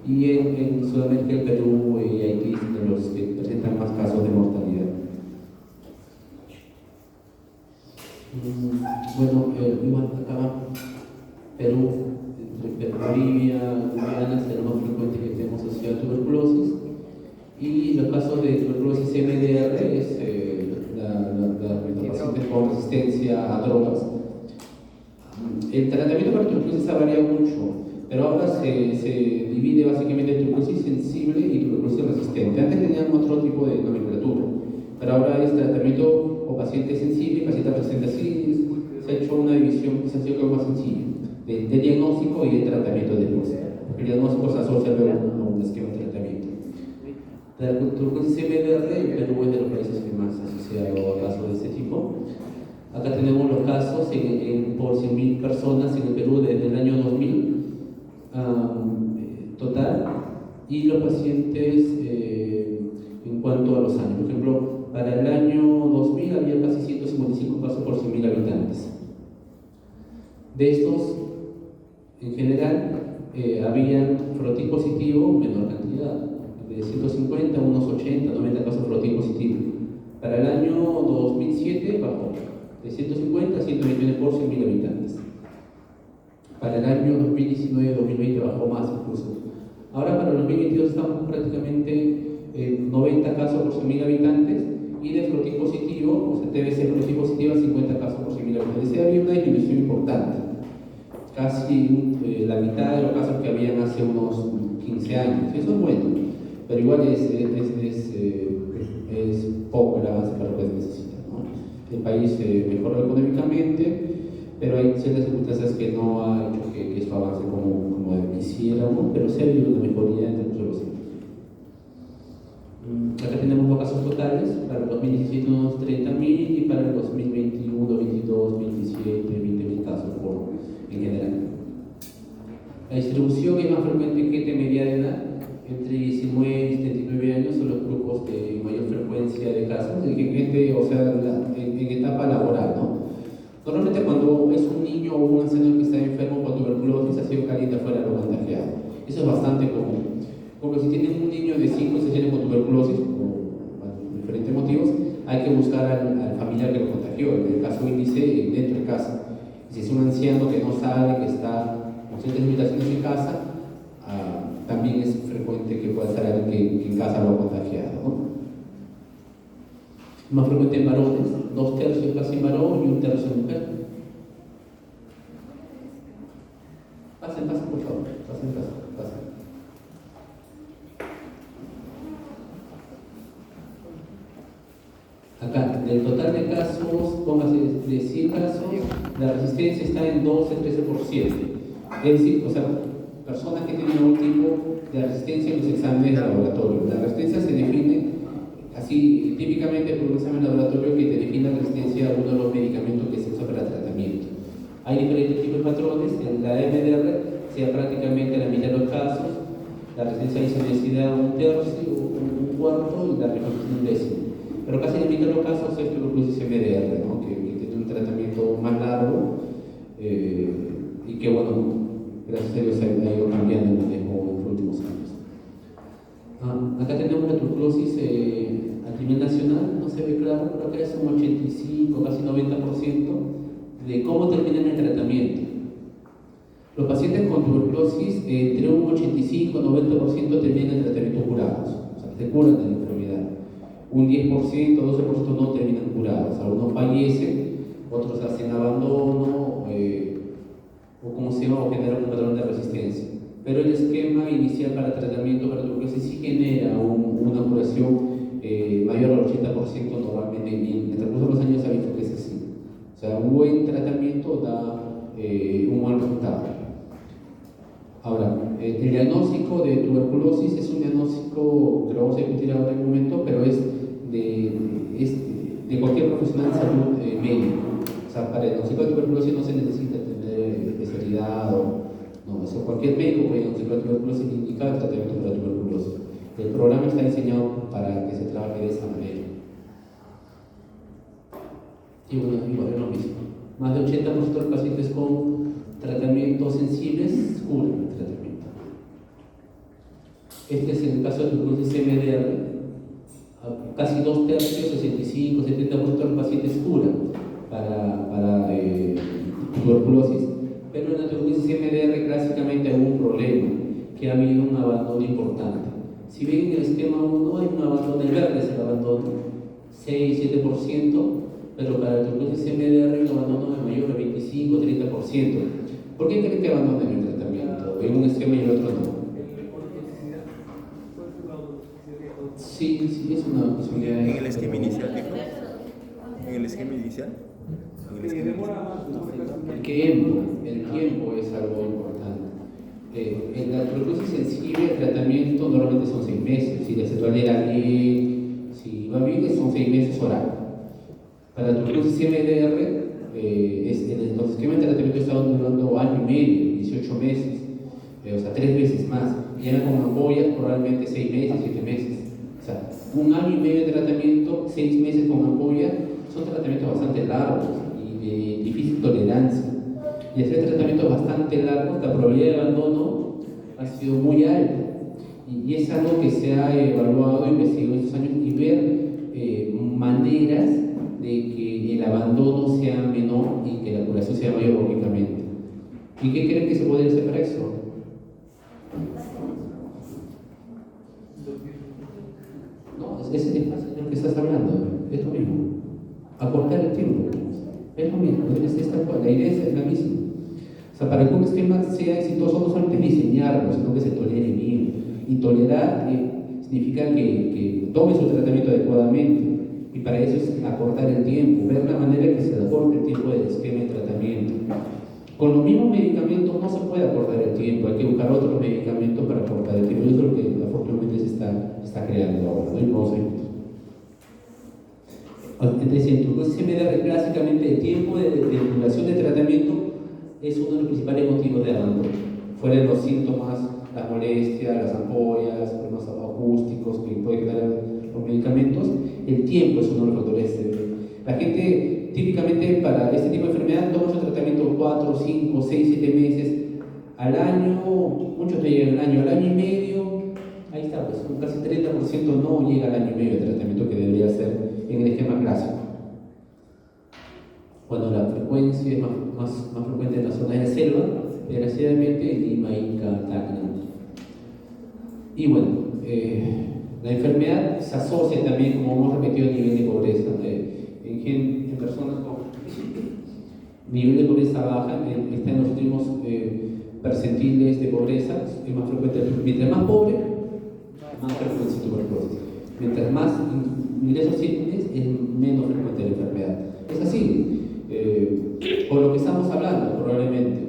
y en Sudamérica, el Perú y Haití son los que presentan más casos de mortalidad. Bueno, igual acá Perú, entre Bolivia, Guyana, es lo más frecuente que tenemos asociado a tuberculosis. Y los casos de tuberculosis MDR es los pacientes con resistencia a drogas. El tratamiento para tuberculosis ha variado mucho, pero ahora se divide básicamente en tuberculosis sensible y tuberculosis resistente. Antes tenían otro tipo de nomenclatura, pero ahora es tratamiento o paciente sensible y paciente resistente. Así se ha hecho una división que se ha sido más sencilla de diagnóstico y de tratamiento de tuberculosis. El diagnóstico se asocia luego a un esquema de tratamiento. La tuberculosis MDR en Perú es de los países que más asociado a casos de este tipo. Acá tenemos los casos por 100.000 personas en el Perú desde el año 2000 total, y los pacientes en cuanto a los años. Por ejemplo, para el año 2000 había casi 155 casos por 100.000 habitantes. De estos, en general, habían frotín positivo menor cantidad, de 150 a unos 80, 90 casos frotín positivo. Para el año 2007 bajó de 150 a 129 por 100.000 habitantes. Para el año 2019-2020 bajó más incluso. Ahora para el 2022 estamos prácticamente en 90 casos por 100.000 habitantes, y de frotín positivo, o sea, TBC frotín positiva, 50 casos por 100.000 habitantes. Había una disminución importante, casi la mitad de los casos que habían hace unos 15 años. Eso es bueno, pero igual es poco el avance para lo que se necesita, ¿no? El país mejoró económicamente, pero hay ciertas circunstancias que no ha hecho que esto avance como quisiéramos, pero sí ha habido una mejoría en términos de los índices. Acá tenemos los casos totales, para el 2017 unos 30.000 y para el 2021, 22, 27, 20.000 casos en general. La distribución es más frecuente en gente media de edad, entre 19 y 79 años son los grupos de mayor frecuencia de casos, en gente, o sea, en etapa laboral, ¿no? Normalmente cuando es un niño o un anciano que está enfermo con tuberculosis, ha sido caliente afuera lo contagiado. Eso es bastante común. Porque si tienen un niño de 5 o 6 años con tuberculosis, por diferentes motivos, hay que buscar al familiar que lo contagió, en el caso índice dentro de casa. Si es un anciano que no sale, que está con ciertas limitaciones en casa, también es frecuente que pueda estar alguien que en casa lo ha contagiado, ¿no? Más frecuente en varones, 2/3 casi varón y 1/3 mujer. Pasen, por favor, pasen. Acá, del total de casos, póngase de 100 casos, la resistencia está en 12-13%. Es decir, o sea, personas que tienen algún tipo de resistencia en los exámenes de laboratorio. La resistencia se define así, típicamente por un examen de laboratorio que te define la resistencia a uno de los medicamentos que se usa para el tratamiento. Hay diferentes tipos de patrones. En la MDR, sea prácticamente la mitad de los casos, la resistencia a isoniazida 1/3, un cuarto, y la reconstrucción 1/10. Pero casi la mitad de los casos es tuberculosis MDR, ¿no? que tiene un tratamiento más largo y que, bueno, gracias a Dios ha ido cambiando en los últimos años. Acá tenemos la tuberculosis a nivel nacional, no se ve claro, pero acá es un 85, casi 90% de cómo terminan el tratamiento. Los pacientes con tuberculosis, entre un 85 y 90% terminan el tratamiento curados, o sea, se curan de la enfermedad. Un 10%, 12% no terminan curados. Algunos fallecen, otros hacen abandono, o generan un patrón de resistencia. Pero el esquema inicial para tratamiento para tuberculosis sí genera una curación mayor al 80% normalmente, y en el transcurso de los años se ha visto que es así. O sea, un buen tratamiento da un buen resultado. Ahora, el diagnóstico de tuberculosis es un diagnóstico que lo vamos a discutir ahora en un momento, pero es de cualquier profesional de salud médico. O sea, para el diagnóstico de tuberculosis no se necesita tener especialidad, O sea, cualquier médico puede diagnosticar tuberculosis y indicar el tratamiento para tuberculosis. El programa está diseñado para que se trabaje de esa manera. Y bueno, igual es lo mismo. Más de 80% de los pacientes con tratamientos sensibles curan el tratamiento. Este es el caso de tuberculosis MDR. Casi 2/3, 65-70% de los pacientes curan para tuberculosis, pero en la tuberculosis MDR clásicamente hay un problema, que ha habido un abandono importante. Si bien en el esquema 1 hay un abandono, el verde es el abandono, 6-7%, pero para la tuberculosis MDR hay un abandono de mayor de 25-30%. ¿Por qué creen que abandonan el tratamiento? En un esquema y en el otro no. Sí, es una posibilidad. En el esquema inicial, dijo. En el esquema inicial. El tiempo es algo importante. En la tuberculosis sensible el tratamiento normalmente son 6 meses. Si la tolera bien, si va bien, son 6 meses oral. Para la tuberculosis MDR, en los esquemas de tratamiento están durando año y medio, 18 meses, o sea, 3 veces más. Y ahora con ampollas probablemente 6 meses, 7 meses. O sea, un año y medio de tratamiento, 6 meses con ampolla, son tratamientos bastante largos y de difícil tolerancia. Y hacer tratamientos bastante largos, la probabilidad de abandono ha sido muy alta. Y es algo que se ha evaluado, investigado en estos años y ver maneras de que el abandono sea menor y que la curación sea mayor lógicamente. ¿Y qué creen que se podría hacer para eso? No, es lo que estás hablando, es lo mismo. Acortar el tiempo, es lo mismo, es tal cual, la idea es la misma. O sea, para que un esquema sea exitoso no solamente es diseñarlo, sino que se tolere bien. Y tolerar significa que tome su tratamiento adecuadamente. Y para eso es acortar el tiempo, ver la manera que se acorte el tiempo del esquema de tratamiento. Con los mismos medicamentos no se puede acortar el tiempo, hay que buscar otros medicamentos para acortar el tiempo. Eso es lo que afortunadamente se está creando ahora, ¿no? Y vamos a ir. Entonces, entonces MDR clásicamente el tiempo de duración de tratamiento es uno de los principales motivos de abandono. Fuera de los síntomas, las molestias, las ampollas, problemas acústicos que pueden generar los medicamentos, el tiempo es uno de los factores. La gente típicamente para este tipo de enfermedad toma su tratamiento 4, 5, 6, 7 meses al año, muchos no llegan al año y medio, ahí está, pues un casi 30% no llega al año y medio de tratamiento que debería ser en el esquema clásico. Cuando la frecuencia es más frecuente en la zona de la selva, desgraciadamente en Lima, Ica, Tacna. Y bueno, la enfermedad se asocia también, como hemos repetido, al nivel de pobreza. En personas con nivel de pobreza baja, está en los últimos percentiles de pobreza, es más frecuente. Mientras más pobre, más frecuente la tuberculosis. Mientras más ingresos tienes, es menos frecuente la enfermedad. Es así, por lo que estamos hablando, probablemente.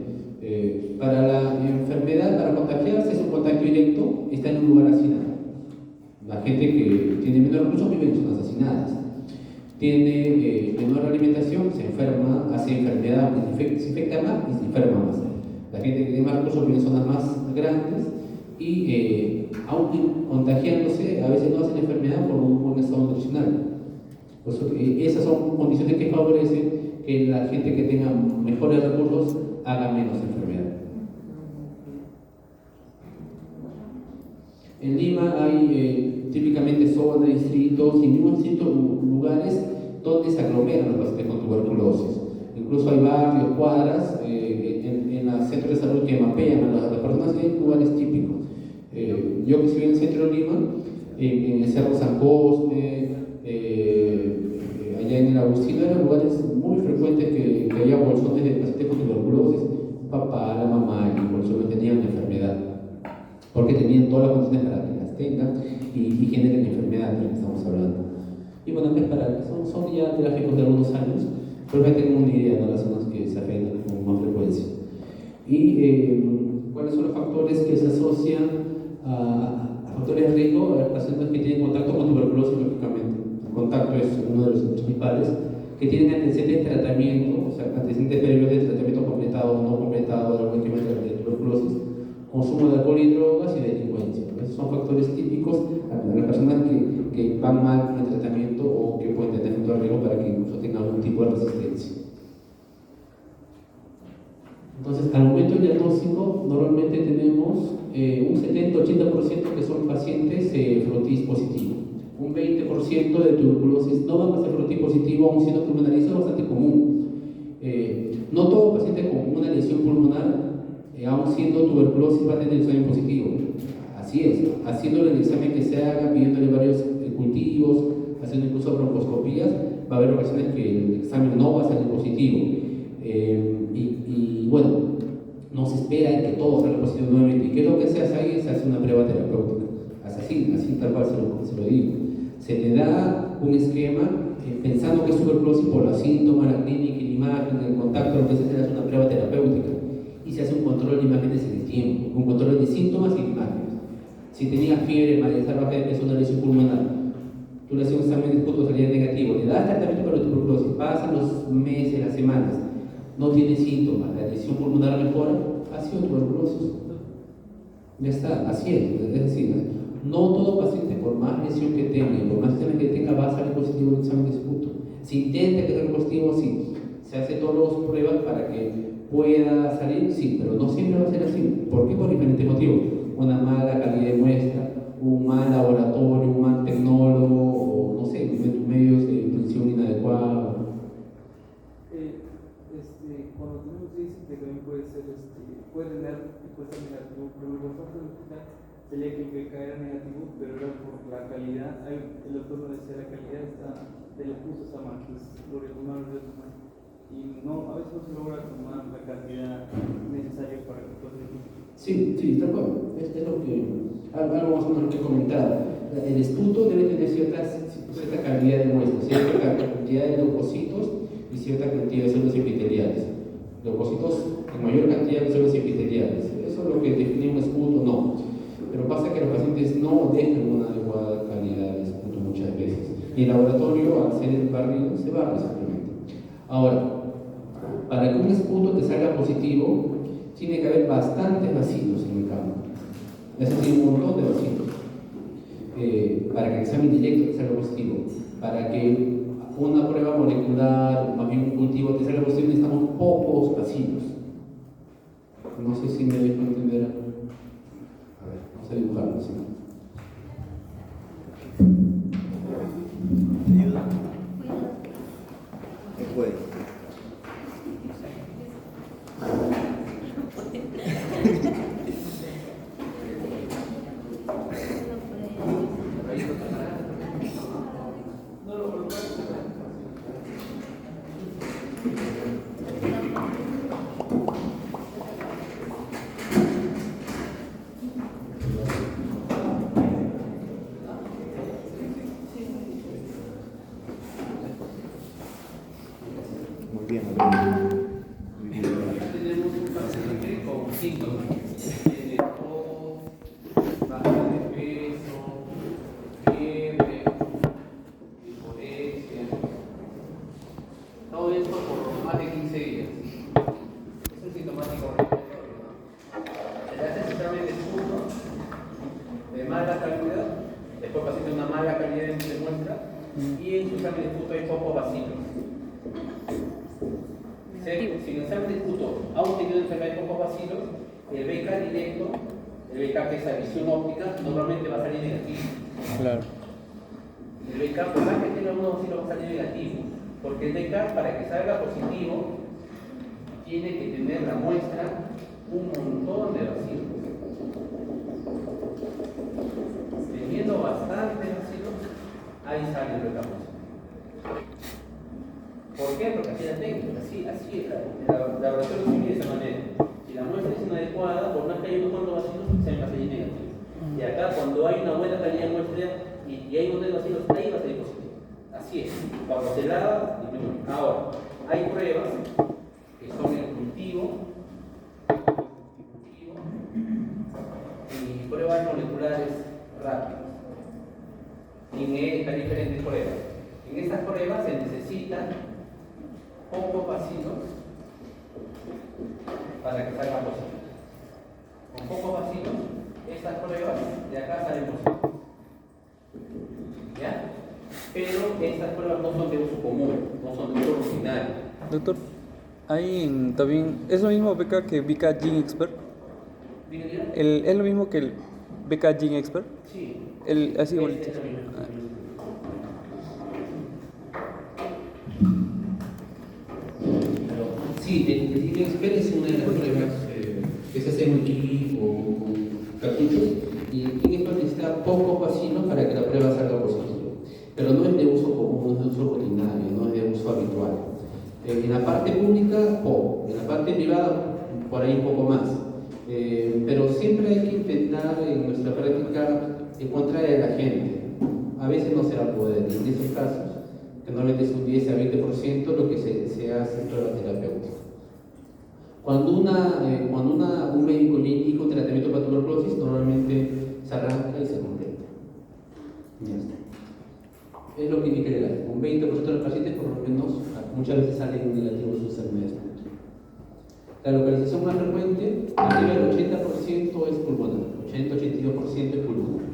Para la enfermedad, para contagiarse, es un contacto directo, está en un lugar hacinado. La gente que tiene menos recursos vive en zonas hacinadas. Tiene menor alimentación, se enferma, hace enfermedad, se infecta más y se enferma más. La gente que tiene más recursos vive en zonas más grandes y aunque contagiándose, a veces no hacen enfermedad por un buen estado nutricional. Por eso, esas son condiciones que favorecen que la gente que tenga mejores recursos haga menos enfermedad. En Lima hay típicamente zonas, distritos y mismos distritos, lugares donde se aglomeran los pacientes con tuberculosis. Incluso hay barrios, cuadras, en los centros de salud que mapean a las personas en lugares típicos. Yo que estoy en el centro de Lima, en el Cerro San Cosme, allá en el Agustino, eran lugares muy frecuentes que había bolsones de pacientes con tuberculosis. Papá, la mamá, y por eso no tenían la enfermedad, porque tenían todas las condiciones para que las tengan y generen la enfermedad de la que estamos hablando. Y bueno, pues son ya gráficos de algunos años, pero ya tengo una idea de las zonas que se afectan con más frecuencia. Y cuáles son los factores que se asocian a factores de riesgo a pacientes que tienen contacto con tuberculosis, lógicamente. El contacto es uno de los principales, que tienen antecedentes de tratamiento, o sea, antecedentes previos de tratamiento completado o no completado de algún tipo de tuberculosis, consumo de alcohol y drogas y delincuencia. Esos son factores típicos a las personas que van mal con el tratamiento o que pueden tener un riesgo para que incluso tengan algún tipo de resistencia. Entonces, al momento del diagnóstico, normalmente tenemos un 70-80% que son pacientes frotis positivos. Un 20% de tuberculosis no van a ser frotis positivo, aún siendo pulmonar. Eso es bastante común. No todo paciente con una lesión pulmonar, aún siendo tuberculosis, va a tener el examen positivo. Así es, haciendo el examen que se haga, pidiéndole varios cultivos, haciendo incluso broncoscopías, va a haber ocasiones que el examen no va a salir positivo. Y bueno, no se espera que todo salga positivo nuevamente. ¿Y qué es lo que se hace ahí? Se hace una prueba terapéutica. Así tal cual se lo digo. Se le da un esquema pensando que es tuberculosis por los síntomas, la clínica, la imagen, el contacto, lo que se hace una prueba terapéutica. Y se hace un control de imágenes en el tiempo, un control de síntomas y imágenes. Si tenía fiebre, malestar baja de peso, una lesión pulmonar, tú le haces un examen de esputo, salía negativo, le das tratamiento para la tuberculosis, pasan los meses, las semanas, no tiene síntomas, la lesión pulmonar mejora, ha sido tuberculosis. Ya está, así es decir, no todo paciente, por más lesión que tenga y por más examen que tenga, va a salir positivo en el examen de esputo. Se intenta que salga positivo, sí, se hace todas las pruebas para que pueda salir, sí, pero no siempre va a ser así. ¿Por qué? Por diferentes motivos. Una mala calidad de muestra, un mal laboratorio, un mal tecnólogo, o no sé, medios de intención inadecuada. Cuando tenemos dice que también puede ser, puede tener respuesta negativo, pero lo bastante sería que el BK era negativo, pero era por la calidad. El doctor nos decía la calidad de los cursos está mal, pues lo tomar. Y no, a veces no se logra tomar la cantidad necesaria para que todo el equipo. Sí, está bueno. Es lo que algo más o menos que comentaba. El esputo debe tener cierta cantidad de muestras, cierta cantidad de leucocitos y cierta cantidad de células epiteliales. Leucocitos en mayor cantidad de células epiteliales. Eso es lo que define un esputo, no. Pero pasa que los pacientes no dejan una adecuada calidad de esputo muchas veces. Y el laboratorio, al ser el barrido, se barre simplemente. Ahora, para que un esputo te salga positivo, tiene que haber bastantes vacilos en el campo. Es decir, un montón de vacilos. Para que el examen directo te salga positivo. Para que una prueba molecular, o más bien un cultivo, te salga positivo, necesitamos pocos vacilos. No sé si me dejo entender. A ver, vamos a dibujarlo. ¿Sí? Ayuda. No puede. Muy bien. Tenemos un paciente con síntomas de tos, baja de peso, fiebre, hipoxia, todo esto por más de 15 días. Es un sintomático respiratorio, ¿no? Se le hace examen de esputo de mala calidad, después el paciente una mala calidad de muestra y en su examen de esputo hay pocos vacilos. Si el examen de esputo aún teniendo enfermedad de pocos vacilos, el BK directo, el BK que es la visión óptica, normalmente va a salir negativo. Claro. El BK, por más que tenga unos vacilos, va a salir negativo, porque el BK, para que salga positivo, tiene que tener la muestra un montón de vacilos. Teniendo bastantes vacilos, ahí sale el BK positivo. ¿Por qué? Porque así es la técnica, así el laboratorio se mide de esa manera. Si la muestra es inadecuada, por más que haya unos cuantos vacilos, se va a salir negativo. Y acá, cuando hay una buena calidad de muestra y hay un montón de vacilos, ahí va a salir positivo. Así es. Cuando se lava, disminuye. Ahora, hay pruebas que son el cultivo y pruebas moleculares rápidas. Y en estas diferentes pruebas. En estas pruebas se necesitan pocos vacilos para que salga positivo. con pocos vacilos, estas pruebas de acá salen positivas. ¿Ya? Pero estas pruebas no son de uso común, no son de uso rutinario. Doctor, hay también, ¿es lo mismo beca que beca Gene Expert? ¿Diga, diga? ¿Es lo mismo que el beca Gene Expert? Sí. Así bonito. Es la misma. Pero, sí, el Gene Expert es una de las pruebas que se hace en equipo o con cartuchos, y el Gene Expert necesita pocos vacilos para que la prueba salga positiva. Pero no es de uso común, no es de uso rutinario, no es de uso habitual. En la parte pública, poco. En la parte privada, por ahí un poco más. Pero siempre hay que intentar en nuestra práctica encontrar a la gente. A veces no se va a poder. En esos casos, que normalmente es un 10 a 20% lo que se hace es prueba terapéutica. Cuando un médico le indica un tratamiento para tuberculosis, normalmente se arranca y se completa. Ya está. Es lo que indica el área. Un 20% de los pacientes, por lo menos, muchas veces salen negativos sus enfermedades. La localización más frecuente, arriba del 80% es pulmonar, 80-82% es pulmonar.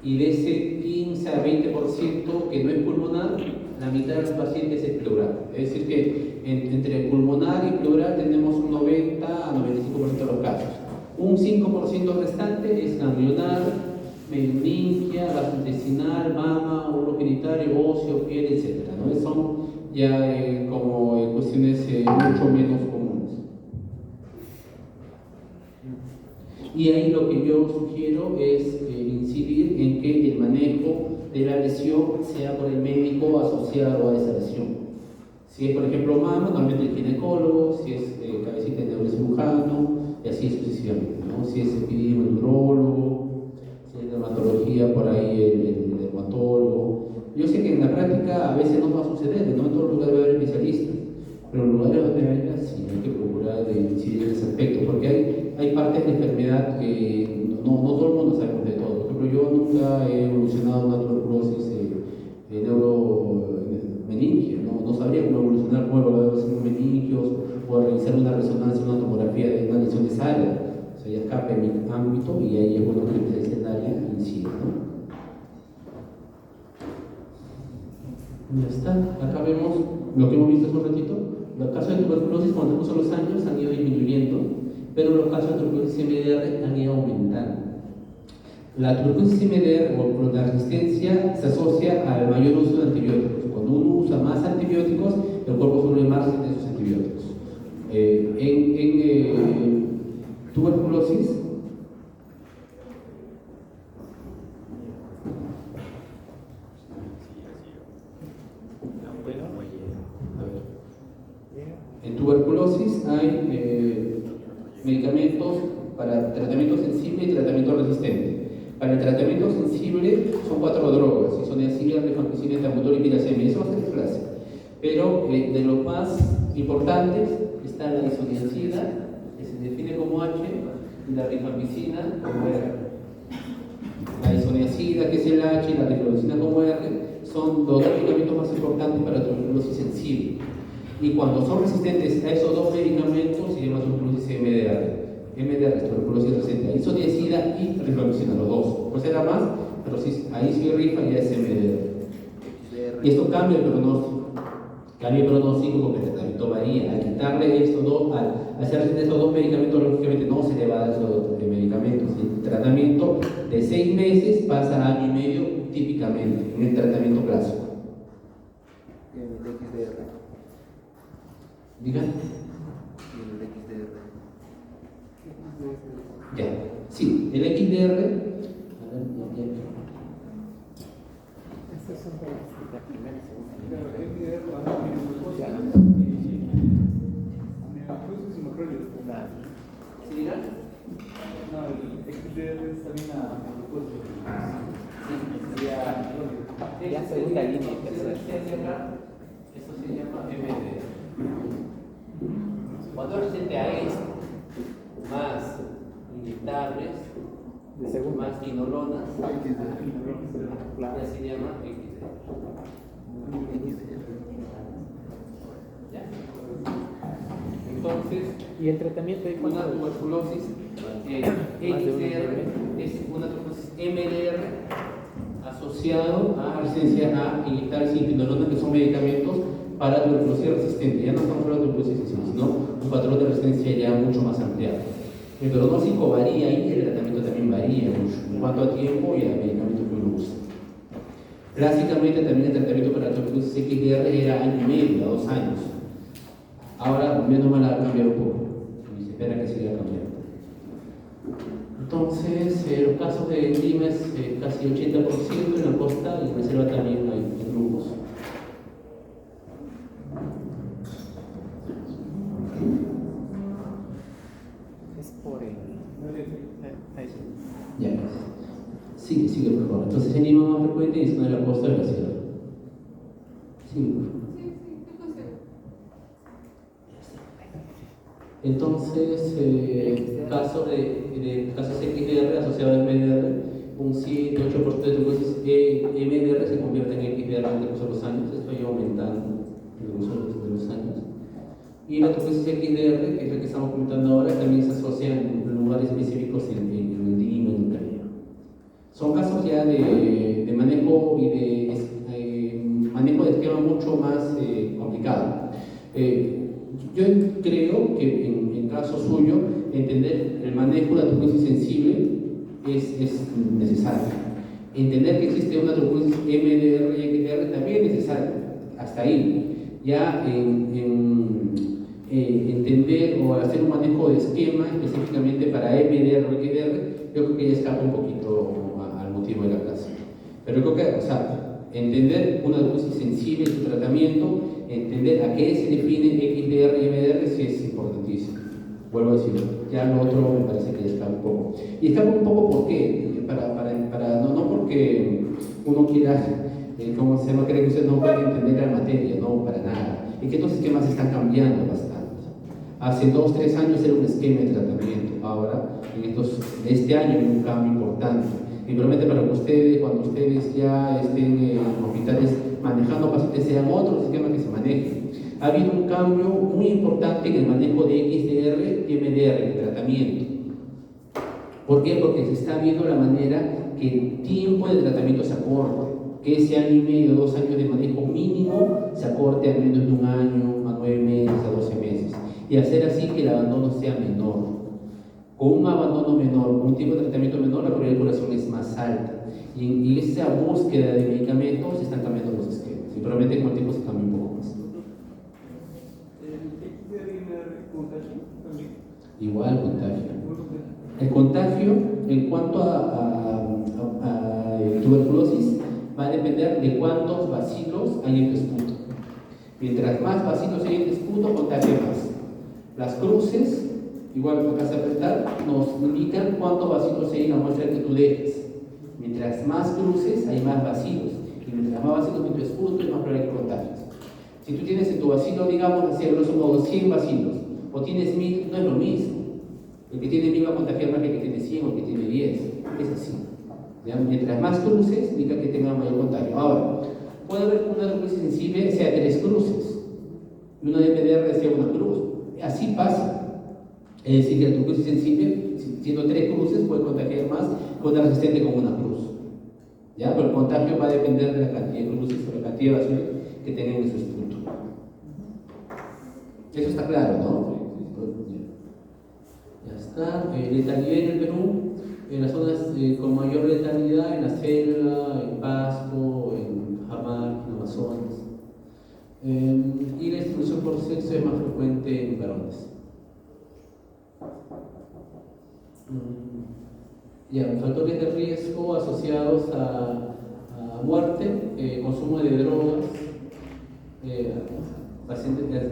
Y de ese 15 a 20% que no es pulmonar, la mitad de los pacientes es pleural. Es decir, que entre pulmonar y pleural tenemos un 90 a 95% de los casos. Un 5% restante es ganglionar, meningia, gastrointestinal, mama, urogenitario, óseo, piel, etc. ¿no? Son ya como cuestiones mucho menos comunes. Y ahí lo que yo sugiero es incidir en que el manejo de la lesión sea por el médico asociado a esa lesión. Si es, por ejemplo, mama, normalmente el ginecólogo; si es cabecita, el neurocirujano, y así sucesivamente, ¿no? Si es epidemio, el neurólogo; si es dermatología, por ahí el dermatólogo. Yo sé que en la práctica a veces no va a suceder, no en todos los lugares va a haber especialistas, pero en lugares donde haya, sí hay que procurar incidir en ese aspecto, porque hay partes de enfermedad que no todo el mundo sabe de todo. Por ejemplo, yo nunca he evolucionado una tuberculosis neuromeningia, no sabría cómo evolucionar, cómo evaluar los meningios, o realizar una resonancia, una tomografía de una lesión de esa área. O sea, ya escapa en mi ámbito, y ahí es bueno que el especialista en el área incida, ¿no? Ya está, acá vemos lo que hemos visto hace un ratito. Los casos de tuberculosis con el transcurso de los años han ido disminuyendo, pero los casos de tuberculosis MDR han ido aumentando. La tuberculosis MDR o la resistencia se asocia al mayor uso de antibióticos. Cuando uno usa más antibióticos, el cuerpo suele más de esos antibióticos. En tuberculosis, hay medicamentos para tratamiento sensible y tratamiento resistente. Para el tratamiento sensible son 4 drogas: isoniazida, rifampicina, etambutol y piracemia. Eso va a ser clase. Pero de los más importantes está la isoniazida, que se define como H, y la rifampicina como R. La isoniazida, que es el H, y la rifampicina como R, son los dos medicamentos más importantes para la tuberculosis sensible. Y cuando son resistentes a esos dos medicamentos, se llama tuberculosis MDR. MDR es tuberculosis resistente a isoniazida y rifampicina, los dos. Pues era más, pero sí, ahí sí rifa y ya es MDR. Y esto cambia el pronóstico. Cambia el pronóstico porque el tratamiento varía. Al quitarle estos dos, al hacer resistente estos dos medicamentos, lógicamente no se le va a dar esos dos medicamentos. El tratamiento de 6 meses pasa a año y medio típicamente en el tratamiento clásico. El XDR. Diga. Y el XDR. Ya. Sí, el XDR. Estas son de la primera y segunda. Claro, MDR va a neofusos y macrólidos. ¿Sí, diga? No, el XDR es también a glucosa. Ya segunda línea y tercera. Eso se llama MDR. Cuando es resistente a esto, más inyectables, De segunda. más quinolonas, Claro. ya se llama XDR. ¿Ya? Entonces, ¿Y el tratamiento de Una tuberculosis XDR es una tuberculosis MDR asociado a resistencia a inyectar sincrotrona, que son medicamentos para tuberculosis resistente. Ya no estamos hablando de tuberculosis, sino un patrón de resistencia ya mucho más ampliado. El pronóstico varía y el tratamiento también varía mucho en cuanto a tiempo y a medicamentos que uno usa. Clásicamente también el tratamiento para la tuberculosis XDR era año y medio, 2 años. Ahora menos mal ha cambiado un poco y se espera que siga cambiando. Entonces, los casos de Lima es casi 80%, en la costa y en la selva también hay grupos. Es por el... ahí sí. Ya. Sigue por favor. Entonces en Lima más frecuente es en la costa de la sierra. Sigue por favor. Entonces, casos XDR asociados a MDR, un 7-8% de tuberculosis MDR se convierte en XDR en el curso de los años. Esto va aumentando en el curso de los años. Y la tuberculosis XDR, que es la que estamos comentando ahora, también se asocia en lugares específicos en Lima, en Ucrania. Son casos ya de manejo y de manejo de esquema mucho más complicado. Yo creo que en caso suyo, entender el manejo de la tuberculosis sensible es necesario. Entender que existe una tuberculosis MDR y XDR también es necesario. Hasta ahí. Ya entender o hacer un manejo de esquema específicamente para MDR o XDR, yo creo que ya escapa un poquito al motivo de la clase. Pero yo creo que, entender una tuberculosis sensible en su tratamiento, entender a qué se define XDR y MDR, sí es importantísimo. Vuelvo a decirlo, ya lo otro me parece que ya escapa un poco. Y escapa un poco ¿por qué? No porque uno quiera, como se no cree que usted no puede entender la materia, no, para nada. Es que estos esquemas están cambiando bastante. Hace 2-3 años era un esquema de tratamiento, ahora, este año hay un cambio importante. Y probablemente para que ustedes, cuando ustedes ya estén en hospitales manejando pacientes, sean otros esquemas que se manejen. Ha habido un cambio muy importante en el manejo de XDR y MDR, el tratamiento. ¿Por qué? Porque se está viendo la manera que el tiempo de tratamiento se acorte, que ese año y medio, 2 años de manejo mínimo se acorte a menos de 1 año, a 9 meses, a 12 meses, y hacer así que el abandono sea menor. Con un abandono menor, con un tipo de tratamiento menor, la probabilidad de curación es más alta. Y en esa búsqueda de medicamentos se están cambiando los esquemas. Y probablemente con el tiempo se cambia un poco más. ¿El XDR contagio también? Igual contagio. El contagio, en cuanto a tuberculosis, va a depender de cuántos bacilos hay en tu esputo. Mientras más bacilos hay en tu esputo, contagia más. Las cruces, igual que acá se apretar, nos indican cuántos bacilos hay en la muestra que tú dejes. Mientras más cruces, hay más bacilos. Y mientras más bacilos en tu esputo, es más probable que contagies. Si tú tienes en tu bacilo, digamos, así a grosso modo, 100 bacilos, o tienes 1000, no es lo mismo. El que tiene 1000 va a contagiar más que el que tiene 100 o el que tiene 10. Es así. ¿Ya? Mientras más cruces, indica que tenga mayor contagio. Ahora, puede haber una tuberculosis sensible sea 3 cruces, y una de MDR sea 1 cruz. Así pasa. Es decir, que la tuberculosis sensible, siendo 3 cruces, puede contagiar más que una resistente con 1 cruz. ¿Ya? Pero el contagio va a depender de la cantidad de cruces o la cantidad de bacilos que tengan en su esputo. Eso está claro, ¿no? Ya está. Letalidad en el Perú, en las zonas con mayor letalidad, en la selva, en Pasco, en Jamal, en Amazonas. Y la distribución por sexo es más frecuente en varones. Factores de riesgo asociados a muerte, consumo de drogas,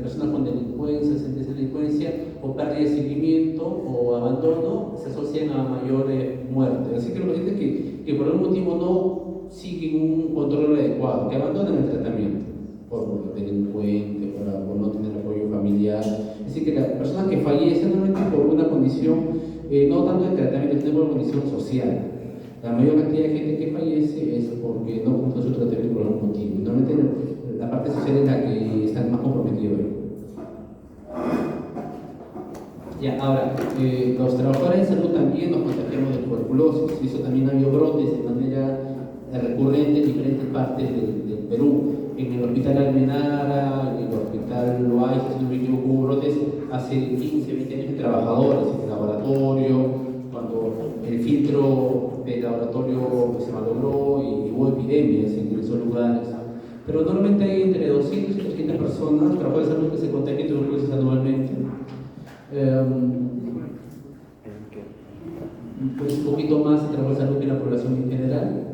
personas con delincuencia, antecedentes de delincuencia o pérdida de seguimiento o abandono se asocian a mayor muerte. Así que los pacientes que por algún motivo no siguen un control adecuado, que abandonan el tratamiento por delincuente, por no tener apoyo familiar. Así que las personas que fallecen normalmente por una condición, no tanto de tratamiento, sino por una condición social. La mayor cantidad de gente que fallece es porque no cumple su tratamiento por algún motivo. Normalmente la parte social es la que está más comprometida hoy. Los trabajadores de salud también nos contagiamos de tuberculosis, y eso también ha habido brotes de manera recurrente en diferentes partes del Perú. En el hospital Almenara, en el hospital Loaiza, si no me equivoco, hubo brotes hace 15, 20 años de trabajadores en el laboratorio, cuando el filtro del laboratorio se malogró y hubo epidemias en esos lugares. Pero normalmente hay entre 200 y 300 personas, trabajadores de salud, que se contagian de tuberculosis anualmente. Pues un poquito más de trabajadores de salud que la población en general.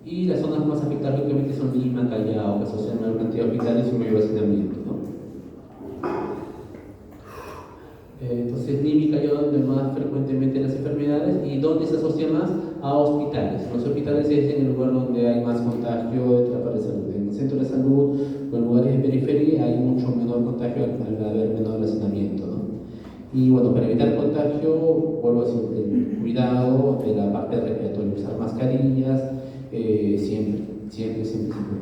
Y las zonas más afectadas obviamente son Lima, Callao, que asocian mayor cantidad de hospitales y mayor hacinamiento, ¿no? Entonces Lima y Callao donde más frecuentemente las enfermedades, y donde se asocia más a hospitales. Los hospitales es en el lugar donde hay más contagio de trabajadores de salud. En el centro de salud o en lugares de periferia hay mucho menor contagio al haber menor hacinamiento, ¿no? Y bueno, para evitar contagio, vuelvo a decir, el cuidado de la parte respiratoria, usar mascarillas, siempre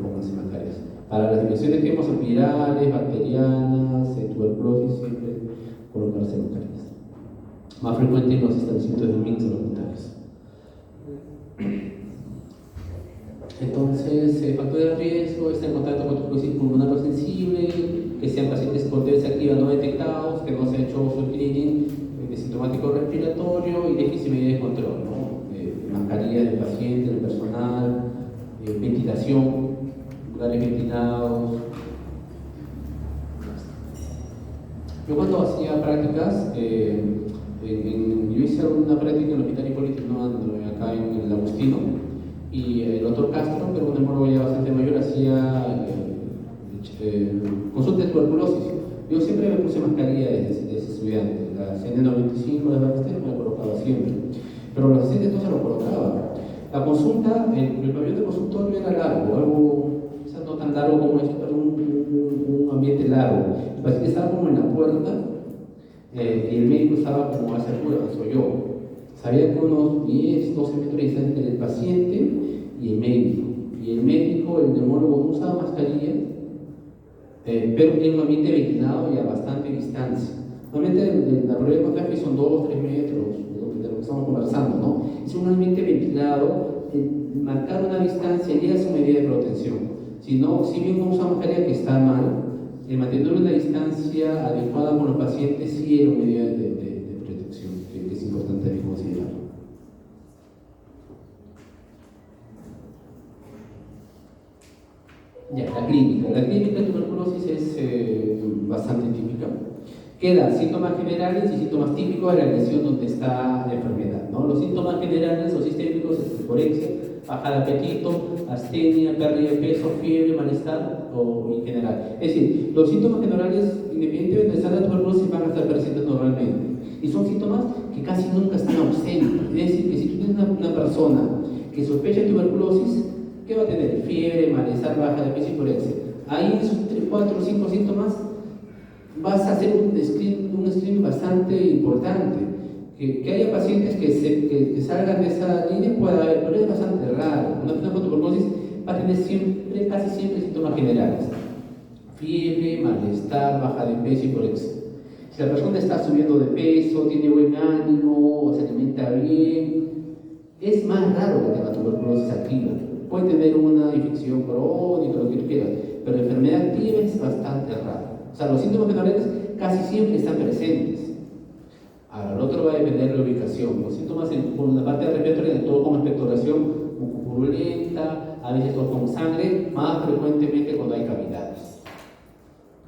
pónganse mascarillas. Para las infecciones que hemos virales, bacterianas, tuberculosis, siempre colocarse mascarillas. Más frecuente en los establecimientos de mix en los hospitales. Entonces, factores de riesgo: estar en contacto con tuberculosis pulmonar o sensible, que sean pacientes con TBC activa no detectados, que no se ha hecho su screening de sintomático respiratorio y déficit de medidas de control, ¿no? Mascarillas del paciente, del personal, ventilación, lugares ventilados. Yo cuando hacía prácticas, yo hice una práctica en el Hospital Hipólito Yrigoyen, acá en el Agustino, y el doctor Castro, que era un neumólogo ya bastante mayor, hacía consulta de tuberculosis. Yo siempre me puse mascarilla de ese estudiante, la CN95 de Baxter me la colocaba siempre, pero los asistentes no se lo colocaba. La consulta, el pabellón de consultorio era largo, algo quizás no tan largo como esto, pero un ambiente largo. El paciente estaba como en la puerta y el médico estaba como a esa altura, soy yo. Sabía que unos 10, 12 metros de distancia entre el paciente y el médico. Y el médico, el neumólogo, no usaba mascarilla, pero en un ambiente ventilado y a bastante distancia. Normalmente la probabilidad de contagio son 2, 3 metros de lo que estamos conversando, ¿no? Es un ambiente ventilado, marcar una distancia ya es una medida de protección. Si bien no usamos mascarilla, que está mal, mantener una distancia adecuada con los pacientes sí es una medida de protección, que es importante considerar. Ya, la clínica. La clínica de tuberculosis es bastante típica. Quedan síntomas generales y síntomas típicos de la lesión donde está la enfermedad, ¿no? Los síntomas generales o sistémicos es hiporexia, baja de apetito, astenia, pérdida de peso, fiebre, malestar en general. Es decir, los síntomas generales, independientemente de estar la tuberculosis, van a estar presentes normalmente. Y son síntomas que casi nunca están ausentes. Es decir, que si tú tienes una persona que sospecha de tuberculosis, ¿qué va a tener? Fiebre, malestar, baja de peso y hiporexia. Ahí esos 3, 4, 5 síntomas vas a hacer un screening bastante importante. Que haya pacientes que salgan de esa línea puede haber, pero es bastante raro. Una persona con tuberculosis va a tener casi siempre síntomas generales: fiebre, malestar, baja de peso y hiporexia. Si la persona está subiendo de peso, tiene buen ánimo, se alimenta bien, es más raro que tenga tuberculosis activa. Puede tener una infección crónica, lo que tú quieras, pero la enfermedad activa es bastante raro. O sea, los síntomas generales casi siempre están presentes. Ahora, el otro va a depender de la ubicación. Los síntomas por la parte respiratoria, todo con expectoración purulenta, a veces todo con sangre, más frecuentemente cuando hay cavidades.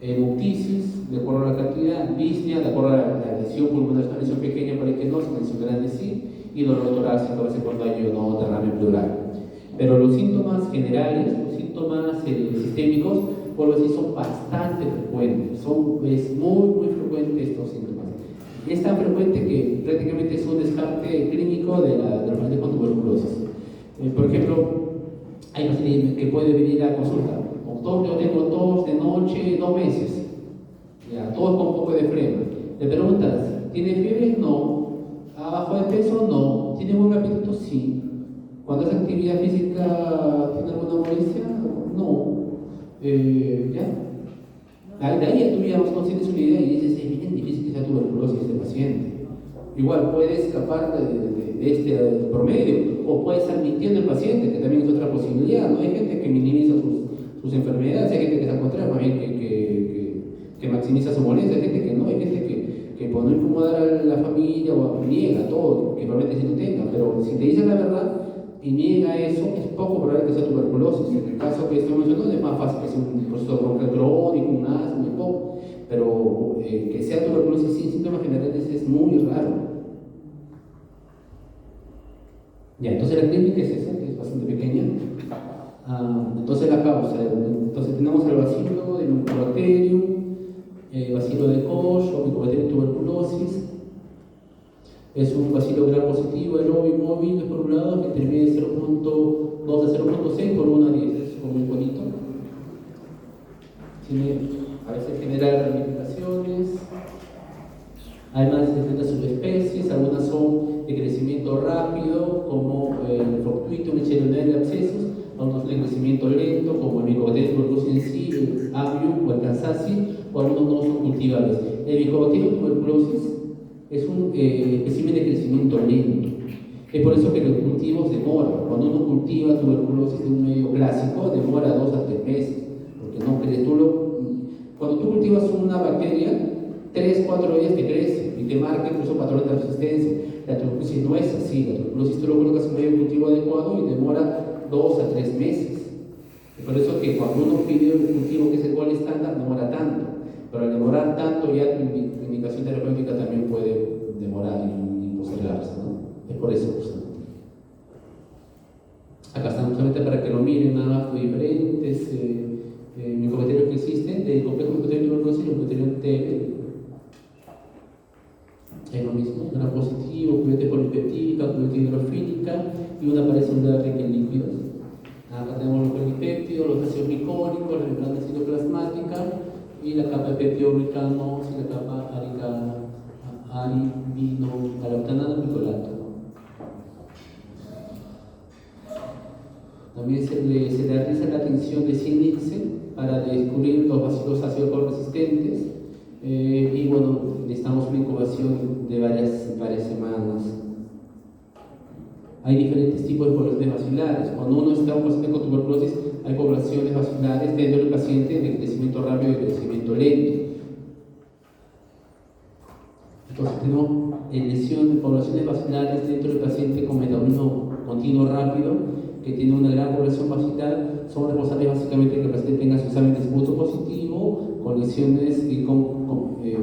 Hemoptisis, de acuerdo a la cantidad, disnea, de acuerdo a la lesión pulmonar, una lesión pequeña para que no, una lesión grande sí, y dolor torácico, a veces cuando hay o no derrame pleural. Pero los síntomas generales, los síntomas sistémicos, por lo que son bastante frecuentes, es muy frecuente estos síntomas. Y es tan frecuente que prácticamente es un descarte clínico de la paciente con tuberculosis. Por ejemplo, hay pacientes que pueden venir a consulta: doctor, yo tengo tos de noche 2 meses, ya, tos con un poco de flema. Le preguntas: ¿tiene fiebre? No. ¿Abajo de peso? No. ¿Tiene buen apetito? Sí. ¿Cuando hace actividad física tiene alguna molestia? No. ¿Ya? De ahí tú ya tienes una idea y dices: es bien difícil que sea tuberculosis este paciente. Igual puede escapar de este promedio o puede estar mintiendo el paciente, que también es otra posibilidad, ¿no? Hay gente que minimiza sus enfermedades, hay gente que se encuentra más bien que maximiza su molestia, hay gente que no, hay gente que por no incomodar a la familia o niega todo, que probablemente sí lo tenga, pero si te dice la verdad y niega eso, es poco probable que sea tuberculosis. En el caso que estoy mencionando es más fácil que sea un proceso bronquial crónico, un asma, muy poco, pero que sea tuberculosis sin síntomas generales es muy raro. Ya, entonces la clínica es esa, que es bastante pequeña. Entonces la causa, entonces tenemos el bacilo de Mycobacterium, bacilo de Koch o Mycobacterium tuberculosis. Es un bacilo gram positivo, aerobio móvil, por un lado, que termina de 0.2 a 0.6 por 1 a 10, es muy bonito. A veces genera ramificaciones. Hay más de 70 subespecies, algunas son de crecimiento rápido, como el fortuito, el Chironella abscesos, algunos de crecimiento lento, como el Mycobacterium tuberculosis en sí, el Avium o el Kansasi, o algunos no son cultivables. El Mycobacterium tuberculosis es un espécimen de crecimiento lento. Es por eso que los cultivos demoran. Cuando uno cultiva tuberculosis de un medio clásico, demora 2 a 3 meses, porque no crees. Cuando tú cultivas una bacteria, 3-4 días te crece y te marca incluso patrones de resistencia. La tuberculosis no es así. La tuberculosis tú lo colocas en medio cultivo adecuado y demora 2 a 3 meses. Es por eso que cuando uno pide un cultivo que es el gol estándar, demora tanto. Pero al demorar tanto, ya tu indicación terapéutica también puede demorar y postergarse, ¿no? Es por eso, justamente. Acá están justamente para que lo miren, nada más de diferentes micobacterios que existen, del complejo Mycobacterium tuberculosis y el Mycobacterium TB. Es lo mismo, gram positivo, cubierta polipeptídica, cubierta hidrofílica y una pared celular rica en líquidos. Acá tenemos los polipéptidos, los ácidos glicólicos, la membrana citoplasmática y la capa de péptido glicano y la capa arabinogalactanano glicolato. También se le realiza la tinción de 100 Nielsen para descubrir los bacilos ácidos resistentes. Y bueno, necesitamos una incubación de varias semanas. Hay diferentes tipos de poblaciones bacilares. Cuando uno está en un paciente con tuberculosis, hay poblaciones bacilares dentro del paciente de crecimiento rápido y de crecimiento lento. Entonces tenemos lesión de poblaciones bacilares dentro del paciente con metabolismo continuo rápido, que tiene una gran población bacilar. Son responsables básicamente de que el paciente tenga su examen de esputo positivo, con lesiones con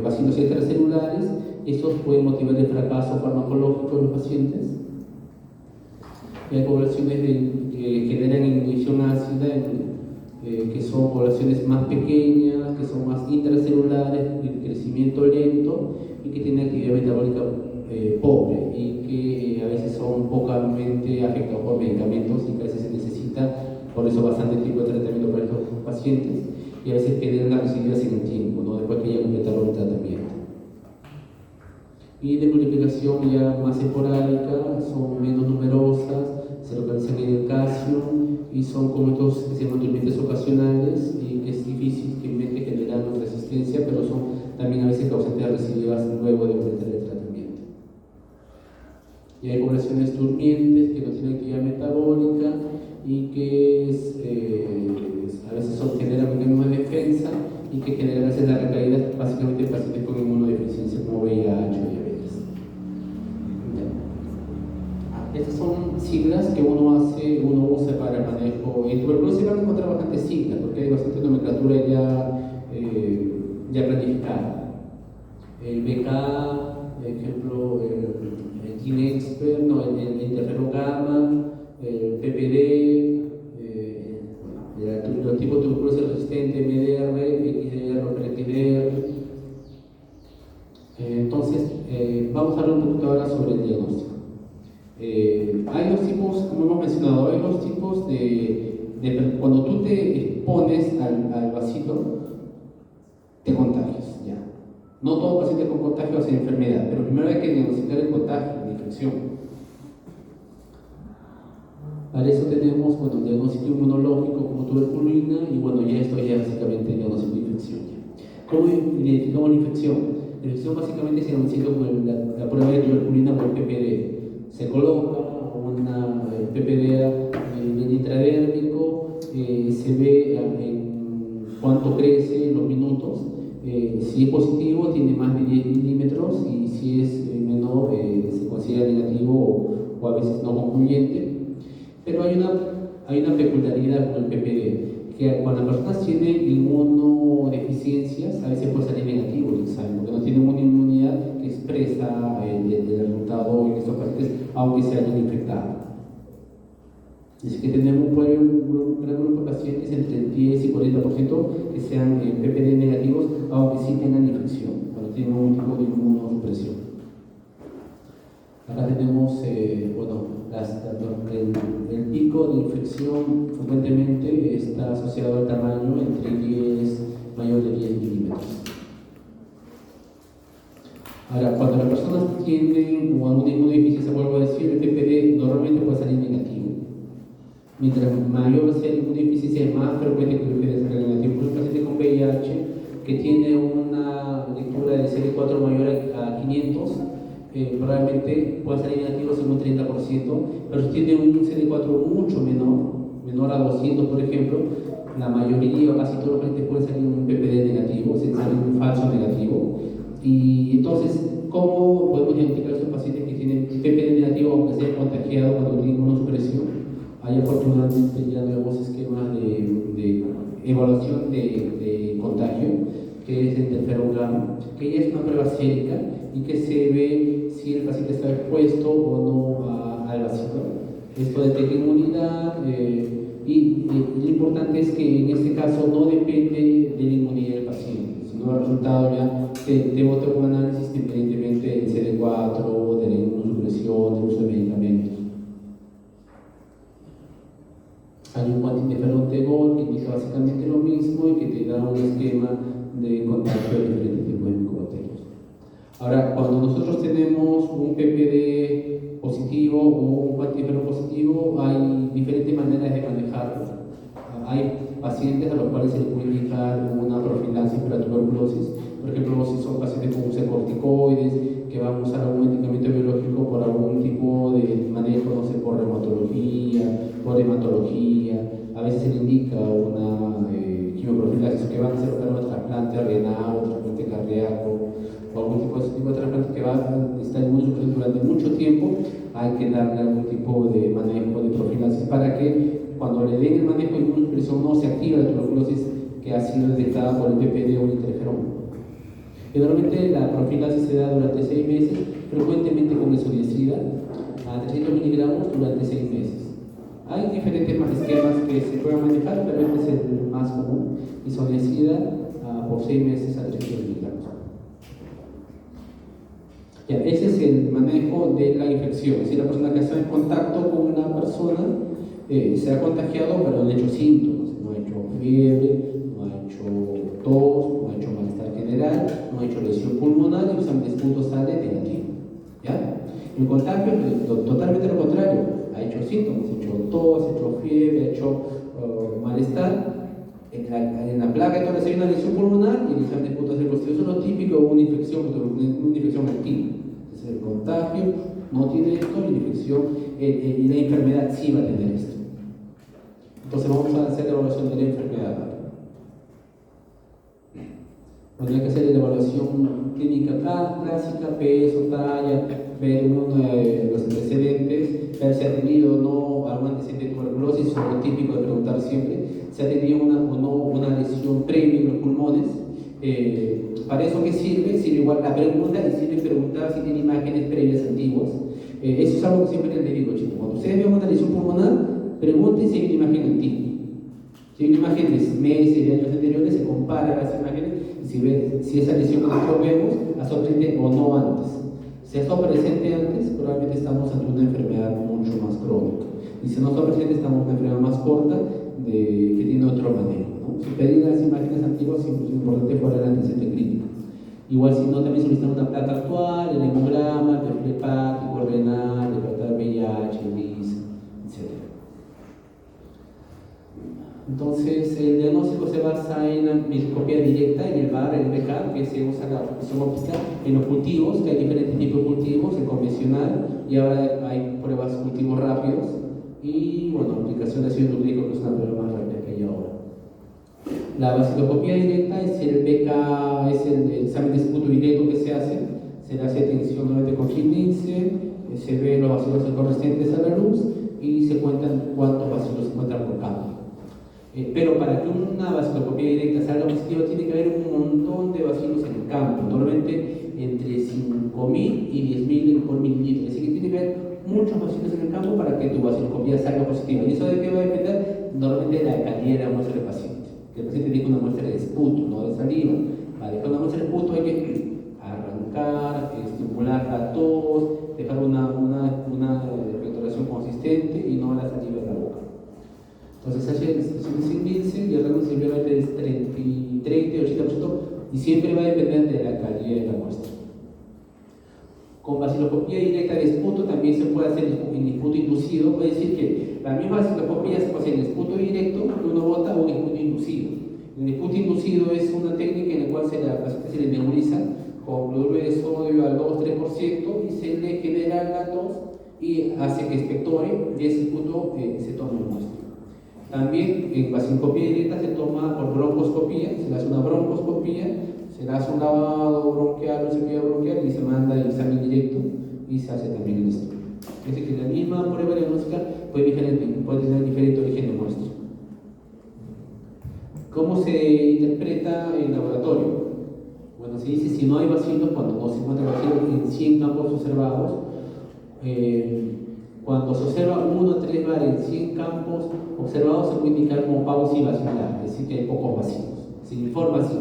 bacilos extracelulares. Estos pueden motivar el fracaso farmacológico de los pacientes. Y hay poblaciones que generan inhibición ácida, que son poblaciones más pequeñas, que son más intracelulares, de crecimiento lento y que tienen actividad metabólica pobre y que a veces son pocamente afectados por medicamentos y que a veces se necesita, por eso, bastante tipo de tratamiento para estos pacientes y a veces quedan recibidas en el tiempo, ¿no? Después que ya completaron el tratamiento. Y de multiplicación ya más esporádica, son menos numerosas, se localizan en el calcio y son como estos que se llaman durmientes ocasionales y que es difícilmente generar resistencia, pero son también a veces causantes de recidivas luego de completar el tratamiento. Y hay poblaciones durmientes que no tienen actividad metabólica y que a veces generan mecanismos de defensa y que generan a veces la recaída básicamente en pacientes con inmunodeficiencia como VIH o diabetes. Estas son siglas que uno usa para el manejo. En tuberculosis van a encontrar bastantes siglas porque hay bastante nomenclatura ya planificada. El BK, por ejemplo, el GeneXpert, el interferón gamma, el PPD, los tipos de tuberculosis resistente, MDR, XDR, PLTDR. Entonces, vamos a hablar un poquito ahora sobre el diagnóstico. Hay dos tipos, como hemos mencionado, hay dos tipos de cuando tú te expones al bacilo, te contagias, ya. No todo paciente con contagio hace enfermedad, pero primero hay que diagnosticar el contagio, la infección. Para eso tenemos, bueno, diagnóstico inmunológico como tuberculina y bueno, ya esto ya básicamente el diagnóstico de infección. ¿Cómo identificamos la infección? La infección básicamente se inicia con la prueba de tuberculina por PPD. Se coloca una PPD en el intradérmico, se ve en cuánto crece en los minutos. Si es positivo, tiene más de 10 milímetros, y si es menor, se considera negativo o a veces no concluyente. Pero hay una peculiaridad con el PPD, que cuando las personas tienen inmunodeficiencias, a veces puede salir negativo el examen, porque no tienen una inmunidad que expresa el resultado en estos pacientes, aunque se hayan infectado. Así que tenemos un gran grupo de pacientes, entre el 10 y 40%, que sean PPD negativos, aunque sí tengan infección, cuando tienen un tipo de inmunosupresión. Acá tenemos el pico de infección frecuentemente está asociado al tamaño mayor de 10 milímetros. Ahora, cuando las personas tienen alguna inmunodeficiencia, vuelvo a decir, el PPD normalmente puede salir negativo. Mientras mayor sea la inmunodeficiencia, es más frecuente que el PPD salga negativo. Por un paciente con VIH que tiene una lectura de CD4 mayor a 500, probablemente puede salir negativo en un 30%, pero si tiene un CD4 mucho menor a 200, por ejemplo, la mayoría o casi todos los pacientes pueden salir un PPD negativo, se sale un falso negativo. Y entonces, ¿cómo podemos identificar a esos pacientes que tienen PPD negativo aunque sean contagiados cuando tienen inmunosupresión? Hay afortunadamente ya nuevos esquemas de evaluación de contagio, que es el interferón gamma, que ya es una prueba sérica y que se ve si el paciente está expuesto o no al bacilo. Esto detecta inmunidad, y lo importante es que en este caso no depende de la inmunidad del paciente, sino el resultado ya de otro análisis independientemente del CD4, de la inmunosupresión, del uso de medicamentos. Hay un cuantiferón Tegol que indica básicamente lo mismo y que te da un esquema de contagio de diferentes tipos de micobacterias. Ahora, cuando nosotros tenemos un PPD positivo o un cuantiferón positivo, hay diferentes maneras de manejarlo. Hay pacientes a los cuales se les puede indicar una profilaxis para tuberculosis. Por ejemplo, si son pacientes con uso de corticoides, que van a usar algún medicamento biológico por algún tipo de manejo, no sé, por reumatología, por hematología, a veces se le indica una quimioprofilaxis, que van a hacer un trasplante renal o trasplante cardíaco, o algún tipo de trasplante que va a estar inmunosupresión durante mucho tiempo. Hay que darle algún tipo de manejo de profilaxis para que cuando le den el manejo de inmunosupresión no se active la tuberculosis que ha sido detectada por el PPD o el interferón. Normalmente la profilaxis se da durante 6 meses, frecuentemente con isoniazida a 300 miligramos durante 6 meses. Hay diferentes esquemas que se pueden manejar, pero este es el más común: isoniazida por 6 meses a 300 miligramos. Ya, ese es el manejo de la infección. Si la persona que está en contacto con una persona se ha contagiado, pero no ha hecho síntomas, no ha hecho fiebre, no ha hecho tos, no ha hecho malestar general, no ha hecho lesión pulmonar, y el examen de puntos sale negativo. ¿Ya? El contagio es totalmente lo contrario: ha hecho síntomas, ha hecho tos, ha hecho fiebre, ha hecho malestar. En la placa entonces hay una lesión pulmonar y el examen de puntos sale positivo. Eso es lo típico de una infección activa. Entonces el contagio no tiene esto, y la infección y la enfermedad sí va a tener esto. Entonces vamos a hacer la evaluación de la enfermedad. Hay que hacer la evaluación clínica clásica: peso, talla, ver los antecedentes, ver si ha tenido o no algún antecedente de tuberculosis, eso es lo típico de preguntar siempre, si ha tenido una lesión previa en los pulmones. ¿Para eso qué sirve? Sirve igual la pregunta, y sirve preguntar si tiene imágenes previas antiguas. Eso es algo que siempre les digo, chicos: cuando ustedes vean una lesión pulmonar, pregunten si hay una imagen antigua. Si hay una imagen de meses, de años anteriores, se compara las imágenes y si esa lesión que nosotros vemos ha estado presente o no antes. Si ha estado presente antes, probablemente estamos ante una enfermedad mucho más crónica. Y si no está presente, estamos ante una enfermedad más corta que tiene otro manejo, ¿no? Si pedí las imágenes antiguas, siempre es importante fuera el antecedente clínico. Igual, si no, también solicitan una placa actual, el hemograma, el perfil hepático, renal, el VIH, VIS, etc. Entonces, el diagnóstico se basa en la microscopía directa, en el VAR, en el BK, que se usa la función óptica, en los cultivos, que hay diferentes tipos de cultivos, el convencional, y ahora hay pruebas de cultivos rápidos, y bueno, aplicación de ácido nucleico, que es una prueba más rápida que hay ahora. La vaciloscopía directa es el BK, es el examen de esputo directo que se le hace tensión nuevamente con Schmidt-Nielsen, se ven los bacilos correspondientes a la luz y se cuentan cuántos bacilos se encuentran por campo. Pero para que una vaciloscopía directa salga positiva tiene que haber un montón de bacilos en el campo, normalmente entre 5.000 y 10.000 por mililitro, así que tiene que haber muchos bacilos en el campo para que tu vaciloscopía salga positiva. ¿Y eso de qué va a depender? Normalmente de la calidad de la muestra del paciente. Que el paciente deja una muestra de esputo, no de saliva. Para dejar una muestra de esputo hay que arrancar, estimular la tos, dejar una respiración consistente y no la saliva de la boca. Entonces se hace el Nielsen y el rango simplemente es 30 y 80% y siempre va a depender de la calidad de la muestra. Con vaciloscopía directa de esputo también se puede hacer en esputo inducido, puede decir que la misma vaciloscopía se puede hacer en esputo directo que uno bota o en esputo inducido. El esputo inducido es una técnica en la cual la paciente se le nebuliza con cloruro de sodio al 2-3% y se le genera la tos y hace que expectore y ese esputo se tome en muestra. También en vaciloscopía directa se toma por broncoscopía, se le hace una broncoscopía, se le hace un lavado bronquial, un cepillo bronquial y se manda el examen directo y se hace también el estudio. Es decir, que la misma prueba diagnóstica puede tener diferente origen de muestra. ¿Cómo se interpreta el laboratorio? Bueno, se dice si no hay bacilos, cuando no se encuentra bacilos en 100 campos observados, cuando se observa 1 a 3 bar en 100 campos observados se puede indicar como pausa vacilar, es decir, que hay pocos bacilos. Se informa así.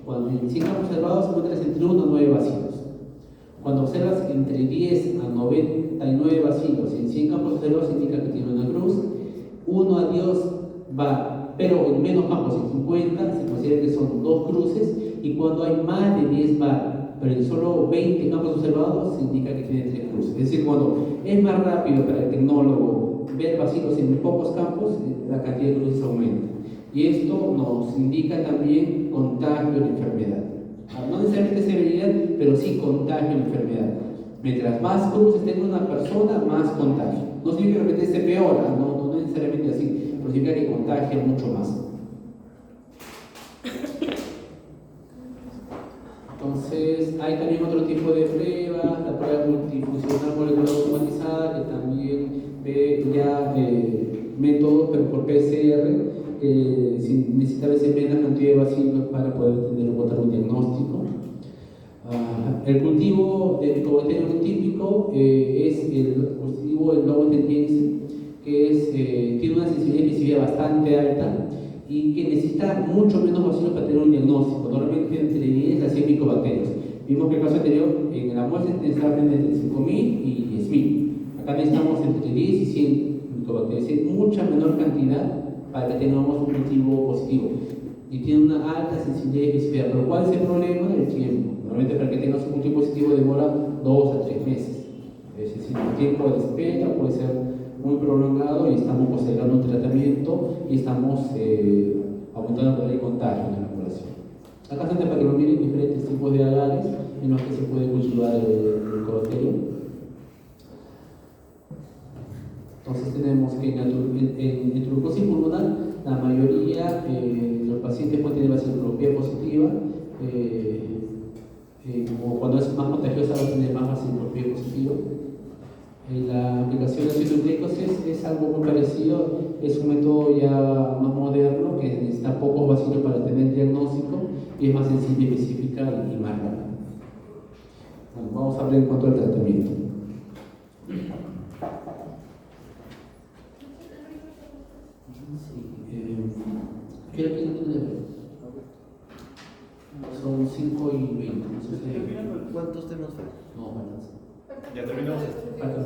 Cuando en 100 campos observados se encuentran entre 1 a 9 bacilos. Cuando observas entre 10 a 99 bacilos en 100 campos observados indica que tiene una cruz. 1 a 10 bar, pero en menos campos, en 50, se considera que son 2 cruces. Y cuando hay más de 10 bar, pero en solo 20 campos observados, se indica que tiene 3 cruces. Es decir, cuando es más rápido para el tecnólogo ver bacilos en pocos campos, la cantidad de cruces aumenta. Y esto nos indica también contagio de la enfermedad. No necesariamente severidad, pero sí contagio de la enfermedad. Mientras más cruces tenga una persona, más contagio. No significa que esté peor, no necesariamente así, pero significa que contagia mucho más. Entonces, hay también otro tipo de pruebas, la prueba multifuncional molecular automatizada, que también ve ya métodos, pero por PCR, sin necesitar esa menos cantidad de bacilos para poder botar un diagnóstico. El cultivo de Mycobacterium típico es el cultivo del lobo tendense, que tiene una sensibilidad y especificidad bastante alta y que necesita mucho menos bacilos para tener un diagnóstico, normalmente entre 10 a 100 micobacterios. Vimos que el caso anterior, en la muestra necesitamos entre 5.000 y 10.000. Acá necesitamos entre 10 y 100 micobacterios, es mucha menor cantidad para que tengamos un cultivo positivo. Y tiene una alta sensibilidad y especificidad. Pero ¿cuál es el problema? El tiempo. Normalmente para que tengas un cultivo positivo demora 2 a 3 meses. Es decir, el tiempo de espera puede ser muy prolongado y estamos postergando un tratamiento y estamos aumentando el poder de contagio en la población. Acá están para que lo miren diferentes tipos de agares en los que se puede cultivar el Mycobacterium. Entonces tenemos que en tuberculosis pulmonar la mayoría de los pacientes pueden tener vacilología positiva, como cuando es más contagiosa va a tener más vacilología positiva. La aplicación de ácidos nucleicos es algo muy parecido, es un método ya más moderno que necesita pocos bacilos para tener diagnóstico y es más sencillo, específica y más rápido. Bueno, vamos a hablar en cuanto al tratamiento. Creo que son 5 y 20. No sé si... ¿Cuántos temas faltan? No, faltan. Ya terminamos este. Faltan.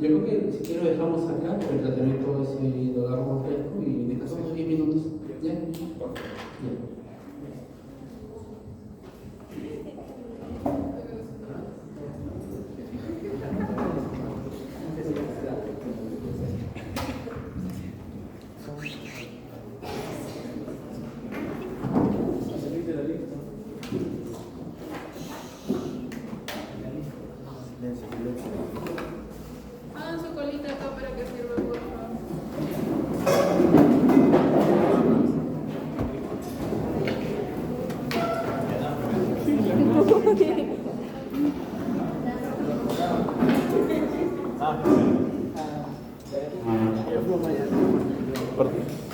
Yo creo que si quiero dejamos acá, porque el tratamiento es lo agarramos fresco y descansamos 10 minutos. ¿Ya? Ya. Yo fui mañana.